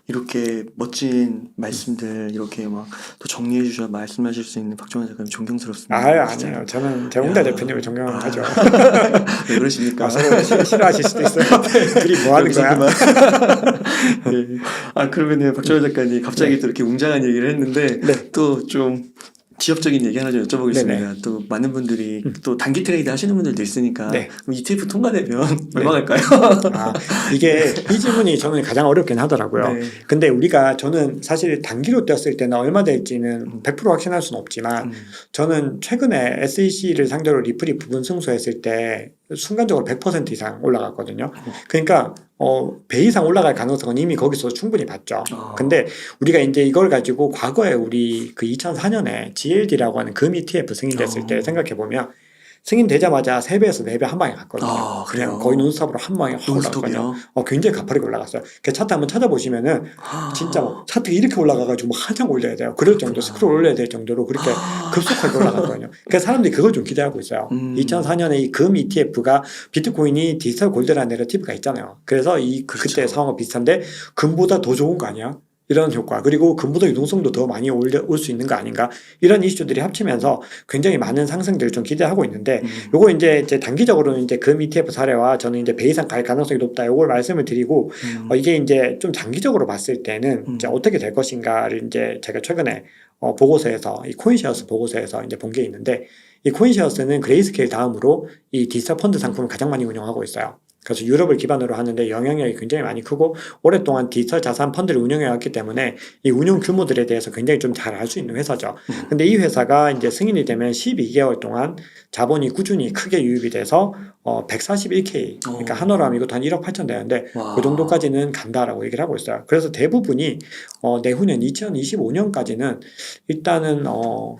S5: 이렇게 멋진 말씀들 이렇게 막 또 정리해 주셔 말씀하실 수 있는 박종환 작가님 존경스럽습니다.
S4: 아니에요. 저는 재홍대 대표님을 존경하죠.
S5: 왜 그러십니까?
S4: 서로 싫어하실 수도 있어요. 둘이 뭐 하는 거야?
S5: 네. 그러면은 박종환 작가님 갑자기 또 이렇게 웅장한 얘기를 했는데 또 좀 지역적인 얘기 하나 좀 여쭤보겠습니다.
S4: 네네.
S5: 또 많은 분들이 또 단기 트레이드 하시는 분들도 있으니까 그럼 ETF 통과되면 얼마 갈까요?
S4: 이게 이 질문이 저는 가장 어렵긴 하더라고요.
S5: 네.
S4: 근데 저는 사실 단기로 떼었을 때는 얼마 될지는 100% 확신할 수는 없지만 저는 최근에 SEC를 상대로 리플이 부분 승소했을 때 순간적으로 100% 이상 올라갔거든요. 그러니까 배 이상 올라갈 가능성은 이미 거기서 충분히 봤죠. 근데 우리가 이제 이걸 가지고 과거에 우리 그 2004년에 GLD라고 하는 금 ETF 승인됐을 때 생각해보면 승인되자마자 3배에서 4배 한 방에 갔거든요. 그냥 거의 논스톱으로 한 방에 확 올라갔거든요. 굉장히 가파르게 올라갔어요. 그 차트 한번 찾아보시면은 진짜 뭐 차트가 이렇게 올라가가지고 뭐 한참 올려야 돼요. 그럴 정도 스크롤 올려야 될 정도로 그렇게 급속하게 올라갔거든요. 그래서 사람들이 그걸 좀 기대하고 있어요. 2004년에 이 금 ETF가 비트코인이 디지털 골드라는 내러티브가 있잖아요. 그래서 그때 상황과 비슷한데 금보다 더 좋은 거 아니야? 이런 효과, 그리고 근무도 유동성도 더 많이 올 수 있는 거 아닌가, 이런 이슈들이 합치면서 굉장히 많은 상승들을 좀 기대하고 있는데, 요거 이제 단기적으로는 이제 금 ETF 사례와 저는 이제 배 이상 갈 가능성이 높다, 요걸 말씀을 드리고, 이게 이제 좀 장기적으로 봤을 때는 이제 어떻게 될 것인가를 이제 제가 최근에 보고서에서, 이 코인쉐어스 보고서에서 이제 본 게 있는데, 이 코인쉐어스는 그레이스케일 다음으로 이 디지털 펀드 상품을 가장 많이 운영하고 있어요. 그래서 유럽을 기반으로 하는데 영향력이 굉장히 많이 크고, 오랫동안 디지털 자산 펀드를 운영해왔기 때문에 이 운용 규모들에 대해서 굉장히 좀 잘 알 수 있는 회사죠. 근데 이 회사가 이제 승인이 되면 12개월 동안 자본이 꾸준히 크게 유입이 돼서 141K, 그러니까 한화로 하면 이것도 한 1억 8천 되는데,
S5: 와.
S4: 그 정도까지는 간다라고 얘기를 하고 있어요. 그래서 대부분이 내후년 2025년까지는 일단은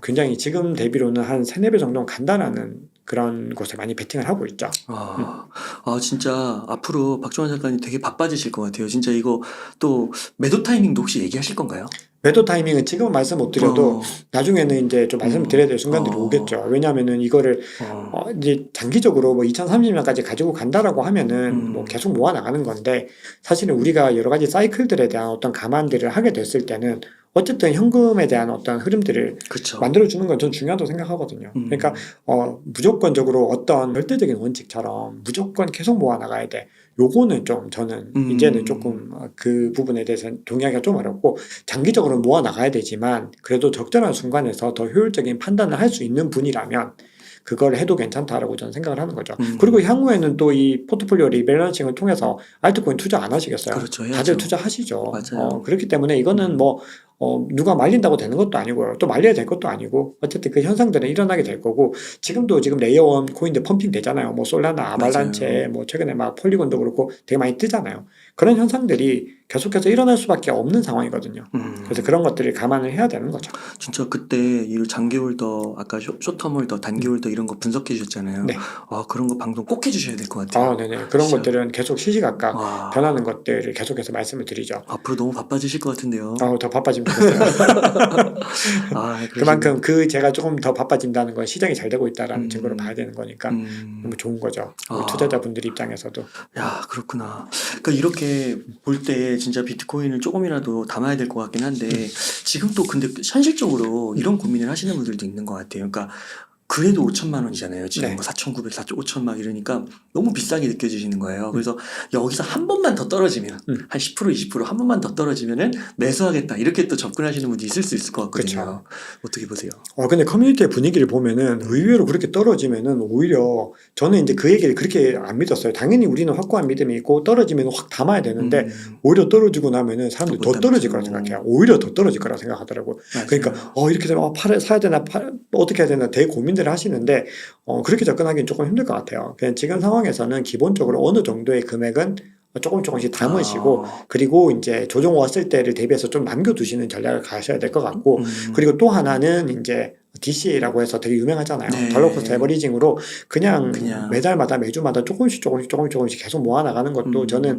S4: 굉장히 지금 대비로는 한 3, 4배 정도는 간다라는 그런 곳에 많이 베팅을 하고 있죠.
S5: 진짜 앞으로 박종환 작가님 되게 바빠지실 것 같아요. 진짜 이거 또 매도 타이밍도 혹시 얘기하실 건가요?
S4: 매도 타이밍은 지금은 말씀 못 드려도 나중에는 이제 좀 말씀을 드려야 될 순간들이 오겠죠. 왜냐하면은 이거를 이제 장기적으로 뭐 2030년까지 가지고 간다라고 하면은 뭐 계속 모아 나가는 건데, 사실은 우리가 여러 가지 사이클들에 대한 어떤 감안들을 하게 됐을 때는 어쨌든 현금에 대한 어떤 흐름들을
S5: 그쵸.
S4: 만들어주는 건 전 중요하다고 생각하거든요. 그러니까 무조건적으로 어떤 절대적인 원칙처럼 무조건 계속 모아 나가야 돼, 요거는 좀 저는 이제는 조금 그 부분에 대해서 동의하기가 좀 어렵고, 장기적으로 모아 나가야 되지만 그래도 적절한 순간에서 더 효율적인 판단을 할 수 있는 분이라면 그걸 해도 괜찮다라고 저는 생각을 하는 거죠. 그리고 향후에는 또 이 포트폴리오 리밸런싱을 통해서 알트코인 투자 안 하시겠어요?
S5: 그렇죠. 해야죠.
S4: 다들 투자하시죠.
S5: 맞아요.
S4: 그렇기 때문에 이거는 뭐 누가 말린다고 되는 것도 아니고요. 또 말려야 될 것도 아니고, 어쨌든 그 현상들은 일어나게 될 거고, 지금 레이어원 코인들 펌핑 되잖아요. 뭐 솔라나, 아발란체,
S5: 맞아요.
S4: 뭐 최근에 막 폴리곤도 그렇고 되게 많이 뜨잖아요. 그런 현상들이 계속해서 일어날 수밖에 없는 상황이거든요. 그래서 그런 것들을 감안을 해야 되는 거죠.
S5: 진짜 그때 이 장기홀더, 아까 쇼텀홀더, 단기홀더 이런 거 분석해 주셨잖아요.
S4: 네.
S5: 그런 거 방송 꼭 해주셔야 될 것 같아요.
S4: 네네. 그런
S5: 진짜.
S4: 것들은 계속 시시각각
S5: 와.
S4: 변하는 것들을 계속해서 말씀을 드리죠.
S5: 앞으로 너무 바빠지실 것 같은데요.
S4: 더 바빠지면 좋겠어요.
S5: 그러시구나.
S4: 그만큼 제가 조금 더 바빠진다는 건 시장이 잘 되고 있다라는 증거로 봐야 되는 거니까 너무 좋은 거죠. 우리 투자자분들 입장에서도.
S5: 야, 그렇구나. 그러니까 이렇게 볼 때 진짜 비트코인을 조금이라도 담아야 될 것 같긴 한데, 지금 또 근데 현실적으로 이런 고민을 하시는 분들도 있는 것 같아요. 그러니까 그래도 5천만 원이잖아요. 지금
S4: 네.
S5: 뭐 4,900, 5천 막 이러니까 너무 비싸게 느껴지시는 거예요. 그래서 여기서 한 번만 더 떨어지면, 한 10%, 20% 한 번만 더 떨어지면은 매수하겠다, 이렇게 또 접근하시는 분도 있을 수 있을 것 같거든요. 어떻게 보세요?
S4: 근데 커뮤니티의 분위기를 보면은 의외로 그렇게 떨어지면은 오히려 저는 이제 그 얘기를 그렇게 안 믿었어요. 당연히 우리는 확고한 믿음이 있고 떨어지면 확 담아야 되는데, 오히려 떨어지고 나면은 사람들이 더 떨어질 거라 생각해요. 오히려 더 떨어질 거라 생각하더라고요. 그러니까 이렇게 되면 사야 되나, 어떻게 해야 되나 되게 고민들을 하시는데, 그렇게 접근하기는 조금 힘들 것 같아요. 그냥 지금 상황에서는 기본적으로 어느 정도의 금액은 조금씩 담으시고, 그리고 이제 조정 왔을 때를 대비해서 좀 남겨두시는 전략을 가셔야 될 것 같고, 그리고 또 하나는 이제 DCA라고 해서 되게 유명하잖아요.
S5: 네.
S4: 달러 코스트 에버리징으로 그냥 매달마다 매주마다 조금씩 계속 모아나가는 것도 저는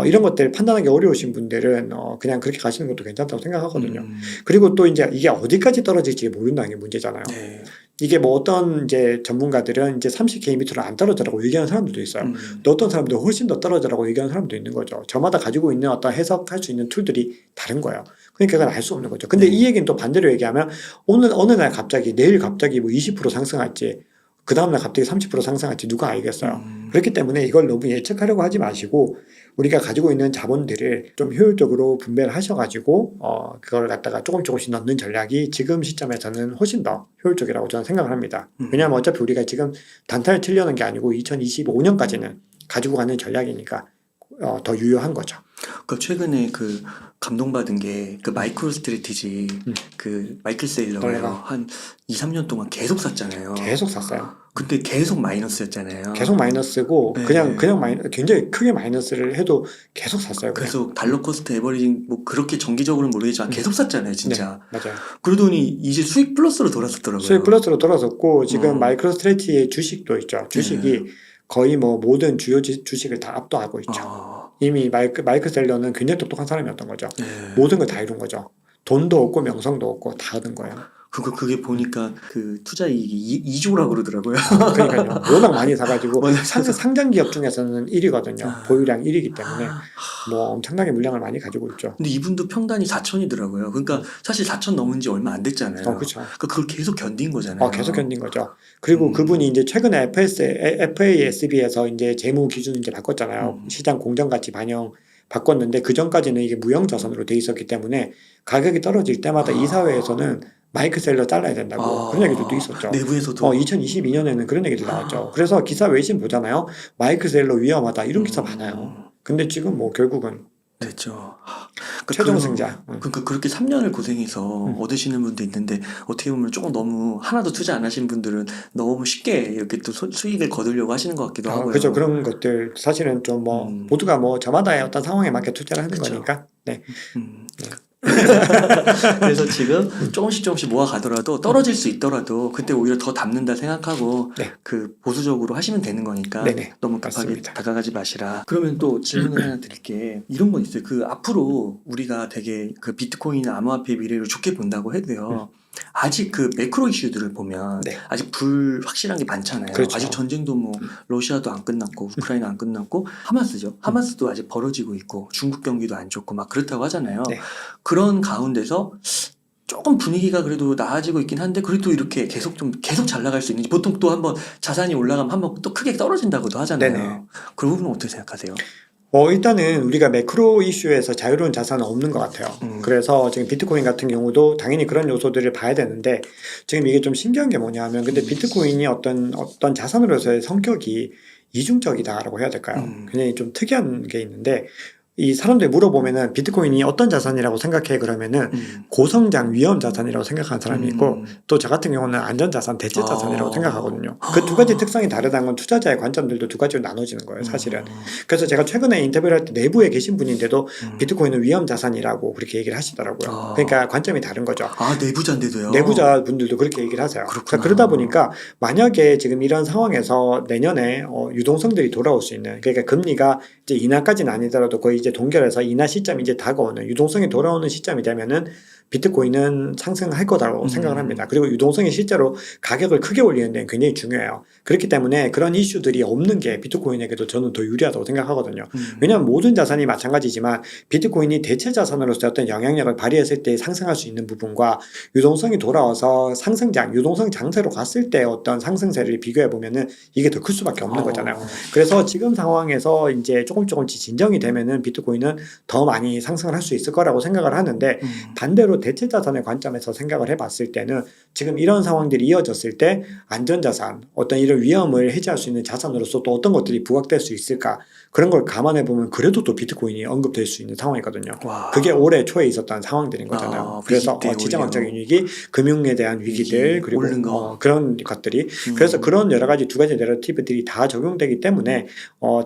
S4: 이런 것들 판단하기 어려우신 분들은 그냥 그렇게 가시는 것도 괜찮다고 생각하거든요. 그리고 또 이제 이게 어디까지 떨어질지 모른다는 게 문제잖아요.
S5: 네.
S4: 이게 뭐 어떤 이제 전문가들은 이제 30K 밑으로 안 떨어져라고 얘기하는 사람들도 있어요. 또 어떤 사람들은 훨씬 더 떨어져라고 얘기하는 사람도 있는 거죠. 저마다 가지고 있는 어떤 해석할 수 있는 툴들이 다른 거예요. 그러니까 그건 알 수 없는 거죠. 근데 이 얘기는 또 반대로 얘기하면 어느 날 갑자기, 내일 갑자기 뭐 20% 상승할지, 그 다음날 갑자기 30% 상승할지 누가 알겠어요. 그렇기 때문에 이걸 너무 예측하려고 하지 마시고, 우리가 가지고 있는 자본들을 좀 효율적으로 분배를 하셔가지고 그걸 갖다가 조금씩 넣는 전략이 지금 시점에서는 훨씬 더 효율적이라고 저는 생각을 합니다. 왜냐하면 어차피 우리가 지금 단타를 치려는 게 아니고 2025년까지는 가지고 가는 전략이니까 더 유효한 거죠.
S5: 그 최근에 그 감동받은 게 그 마이크로 스트래티지 그 마이클 세일러가요. 한 2, 3년 동안 계속 샀잖아요.
S4: 계속 샀어요.
S5: 근데 계속 마이너스였잖아요.
S4: 계속 마이너스고,
S5: 네.
S4: 그냥 굉장히 크게 마이너스를 해도 계속 샀어요. 그냥.
S5: 계속 달러 코스트 에버리징 뭐 그렇게 정기적으로는 모르겠지만 계속 샀잖아요, 진짜.
S4: 네, 맞아요.
S5: 그러더니 이제 수익 플러스로 돌아섰더라고요.
S4: 수익 플러스로 돌아섰고, 지금 마이크로 스트래티지의 주식도 있죠. 주식이 거의 뭐 모든 주요 주식을 다 압도하고 있죠. 이미 마이클 셀러는 굉장히 똑똑한 사람이었던 거죠. 모든 걸 다 이룬 거죠. 돈도 없고 명성도 없고 다 얻은 거예요.
S5: 그게 보니까 그 투자 이익이 2조라고 그러더라고요.
S4: 그러니까요. 워낙 많이 사가지고
S5: 워낙 사서.
S4: 상장 기업 중에서는 1위거든요.
S5: 아.
S4: 보유량 1위이기 때문에 뭐 엄청나게 물량을 많이 가지고 있죠.
S5: 근데 이분도 평단이 4천이더라고요. 그러니까 사실 4천 넘은 지 얼마 안 됐잖아요.
S4: 그렇죠.
S5: 그러니까 그걸 계속 견딘 거잖아요.
S4: 계속 견딘 거죠. 그리고
S5: 음.
S4: 그분이 이제 최근에 FASB에서 이제 재무 기준 이제 바꿨잖아요. 시장 공정 가치 반영 바꿨는데 그 전까지는 이게 무형 자산으로 돼 있었기 때문에 가격이 떨어질 때마다 이사회에서는 마이크 셀러 잘라야 된다고 그런 얘기들도 있었죠.
S5: 내부에서도
S4: 2022년에는 그런 얘기들 나왔죠. 그래서 기사 외신 보잖아요. 마이크 셀러 위험하다 이런 기사 많아요. 근데 지금 뭐 결국은
S5: 됐죠.
S4: 최종 승자.
S5: 그러니까 그렇게 3년을 고생해서 얻으시는 분도 있는데 어떻게 보면 조금 너무 하나도 투자 안 하신 분들은 너무 쉽게 이렇게 또 수익을 거두려고 하시는 것 같기도 하고요.
S4: 그렇죠. 그런 것들 사실은 좀 뭐 모두가 뭐 저마다의 어떤 상황에 맞게 투자를 하는
S5: 그쵸.
S4: 거니까. 네.
S5: 그래서 지금 조금씩 모아가더라도 떨어질 수 있더라도 그때 오히려 더 담는다 생각하고
S4: 네.
S5: 그 보수적으로 하시면 되는 거니까
S4: 네네.
S5: 너무 급하게
S4: 맞습니다.
S5: 다가가지 마시라. 그러면 또 질문을 하나 드릴게. 이런 건 있어요. 그 앞으로 우리가 되게 그 비트코인 암호화폐 미래를 좋게 본다고 해도요. 아직 그 매크로 이슈들을 보면
S4: 네.
S5: 아직 불확실한 게 많잖아요.
S4: 그렇죠.
S5: 아직 전쟁도 뭐 러시아도 안 끝났고 우크라이나 안 끝났고 하마스죠. 하마스도 아직 벌어지고 있고 중국 경기도 안 좋고 막 그렇다고 하잖아요.
S4: 네.
S5: 그런 가운데서 조금 분위기가 그래도 나아지고 있긴 한데 그래도 이렇게 계속 잘 나갈 수 있는지 보통 또 한번 자산이 올라가면 한번 또 크게 떨어진다고도 하잖아요.
S4: 네네.
S5: 그 부분은 어떻게 생각하세요?
S4: 일단은 우리가 매크로 이슈에서 자유로운 자산은 없는 것 같아요. 그래서 지금 비트코인 같은 경우도 당연히 그런 요소들을 봐야 되는데 지금 이게 좀 신기한 게 뭐냐면 근데 비트코인이 어떤 자산으로서의 성격이 이중적이다라고 해야 될까요? 굉장히 좀 특이한 게 있는데 이 사람들이 물어보면은 비트코인이 어떤 자산이라고 생각해 그러면은 고성장 위험 자산이라고 생각하는 사람이 있고 또 저 같은 경우는 안전 자산, 대체 자산이라고 생각하거든요. 그 두 가지 특성이 다르다는 건 투자자의 관점들도 두 가지로 나눠지는 거예요, 사실은. 그래서 제가 최근에 인터뷰를 할 때 내부에 계신 분인데도 비트코인은 위험 자산이라고 그렇게 얘기를 하시더라고요. 그러니까 관점이 다른 거죠.
S5: 내부자인데도요?
S4: 내부자 분들도 그렇게 얘기를 하세요.
S5: 그렇구나.
S4: 그러다 보니까 만약에 지금 이런 상황에서 내년에 유동성들이 돌아올 수 있는 그러니까 금리가 이제 인하까지는 아니더라도 거의 이제 동결해서 인하 시점이 이제 다가오는 유동성이 돌아오는 시점이 되면은 비트코인은 상승할 거다라고 생각을 합니다. 그리고 유동성이 실제로 가격을 크게 올리는 데는 굉장히 중요해요. 그렇기 때문에 그런 이슈들이 없는 게 비트코인에게도 저는 더 유리하다고 생각하거든요. 왜냐하면 모든 자산이 마찬가지지만 비트코인이 대체 자산으로서 어떤 영향력을 발휘했을 때 상승할 수 있는 부분과 유동성이 돌아와서 유동성 장세로 갔을 때 어떤 상승세를 비교해 보면은 이게 더 클 수밖에 없는 거잖아요. 그래서 지금 상황에서 이제 조금씩 진정이 되면은 비트코인은 더 많이 상승을 할 수 있을 거라고 생각을 하는데 반대로 대체 자산의 관점에서 생각을 해봤을 때는 지금 이런 상황들이 이어졌을 때 안전자산, 어떤 이런 위험을 해지할 수 있는 자산으로서 또 어떤 것들이 부각될 수 있을까 그런 걸 감안해 보면 그래도 또 비트코인이 언급될 수 있는 상황이거든요. 그게 올해 초에 있었던 상황들인 거잖아요. 그래서 지정학적인 위기, 금융에 대한 위기들 그리고 그런 것들이 그래서 그런 여러 가지 두 가지 내러티브들이 다 적용되기 때문에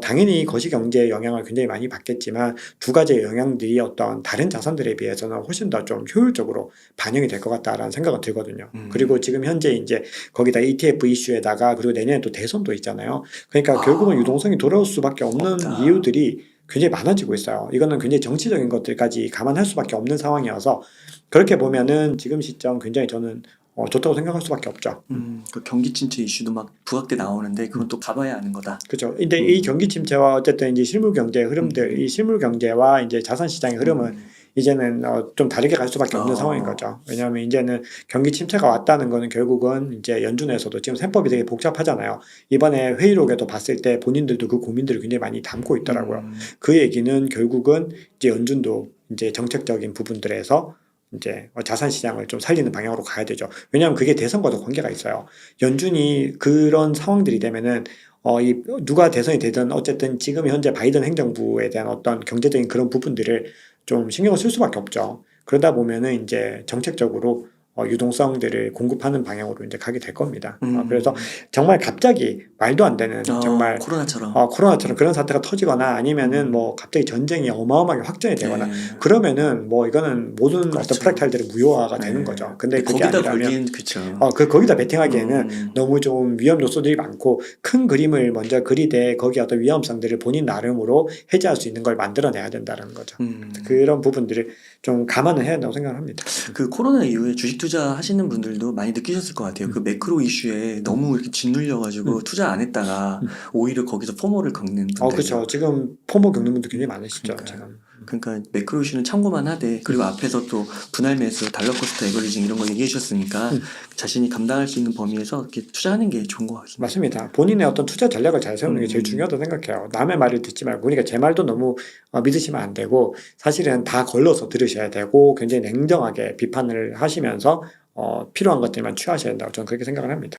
S4: 당연히 거시경제의 영향을 굉장히 많이 받겠지만 두 가지의 영향들이 어떤 다른 자산들에 비해서는 훨씬 더 좀 효율적으로 반영이 될 것 같다라는 생각은 들거든요. 그리고 지금 현재 이제 거기다 ETF 이슈에다가 그리고 내년에 또 대선도 있잖아요. 그러니까 결국은 유동성이 돌아올 수밖에 없는 이유들이 굉장히 많아지고 있어요. 이거는 굉장히 정치적인 것들까지 감안할 수밖에 없는 상황이어서 그렇게 보면은 지금 시점 굉장히 저는 좋다고 생각할 수밖에 없죠.
S5: 그 경기 침체 이슈도 막 부각돼 나오는데 그건 또 가봐야 아는 거다.
S4: 그렇죠. 근데 이 경기 침체와 어쨌든 이제 실물 경제의 흐름들, 이 실물 경제와 이제 자산 시장의 흐름은 이제는 좀 다르게 갈 수밖에 없는 상황인 거죠. 왜냐하면 이제는 경기 침체가 왔다는 거는 결국은 이제 연준에서도 지금 셈법이 되게 복잡하잖아요. 이번에 회의록에도 봤을 때 본인들도 그 고민들을 굉장히 많이 담고 있더라고요. 그 얘기는 결국은 이제 연준도 이제 정책적인 부분들에서 이제 자산 시장을 좀 살리는 방향으로 가야 되죠. 왜냐하면 그게 대선과도 관계가 있어요. 연준이 그런 상황들이 되면은 누가 대선이 되든 어쨌든 지금 현재 바이든 행정부에 대한 어떤 경제적인 그런 부분들을 좀 신경을 쓸 수밖에 없죠. 그러다 보면은 이제 정책적으로 유동성들을 공급하는 방향으로 이제 가게 될 겁니다. 그래서 정말 갑자기 말도 안 되는 정말 코로나처럼 그런 사태가 터지거나 아니면은 뭐 갑자기 전쟁이 어마어마하게 확전이 되거나 그러면은 뭐 이거는 모든 어떤 프랙탈들이 무효화가 되는 거죠. 근데 그게 아니라면 거기다 베팅하기에는 너무 좀 위험 요소들이 많고 큰 그림을 먼저 그리되 거기에 어떤 위험성들을 본인 나름으로 해제할 수 있는 걸 만들어내야 된다는 거죠. 그런 부분들을 좀 감안을 해야 된다고 생각합니다.
S5: 그 코로나 이후에 주식 투자 하시는 분들도 많이 느끼셨을 것 같아요. 그 매크로 이슈에 너무 이렇게 짓눌려가지고 투자 안 했다가 오히려 거기서 포모를 겪는 분들.
S4: 그렇죠. 지금 포모 겪는 분들 굉장히 많으시죠.
S5: 그러니까요.
S4: 지금.
S5: 그러니까 매크로 이슈는 참고만 하되 그리고 앞에서 또 분할 매수, 달러 코스트 에버리징 이런 거 얘기해 주셨으니까 자신이 감당할 수 있는 범위에서 이렇게 투자하는 게 좋은 것 같습니다.
S4: 맞습니다. 본인의 어떤 투자 전략을 잘 세우는 게 제일 중요하다고 생각해요. 남의 말을 듣지 말고, 그러니까 제 말도 너무 믿으시면 안 되고, 사실은 다 걸러서 들으셔야 되고, 굉장히 냉정하게 비판을 하시면서 필요한 것들만 취하셔야 된다고 저는 그렇게 생각을 합니다.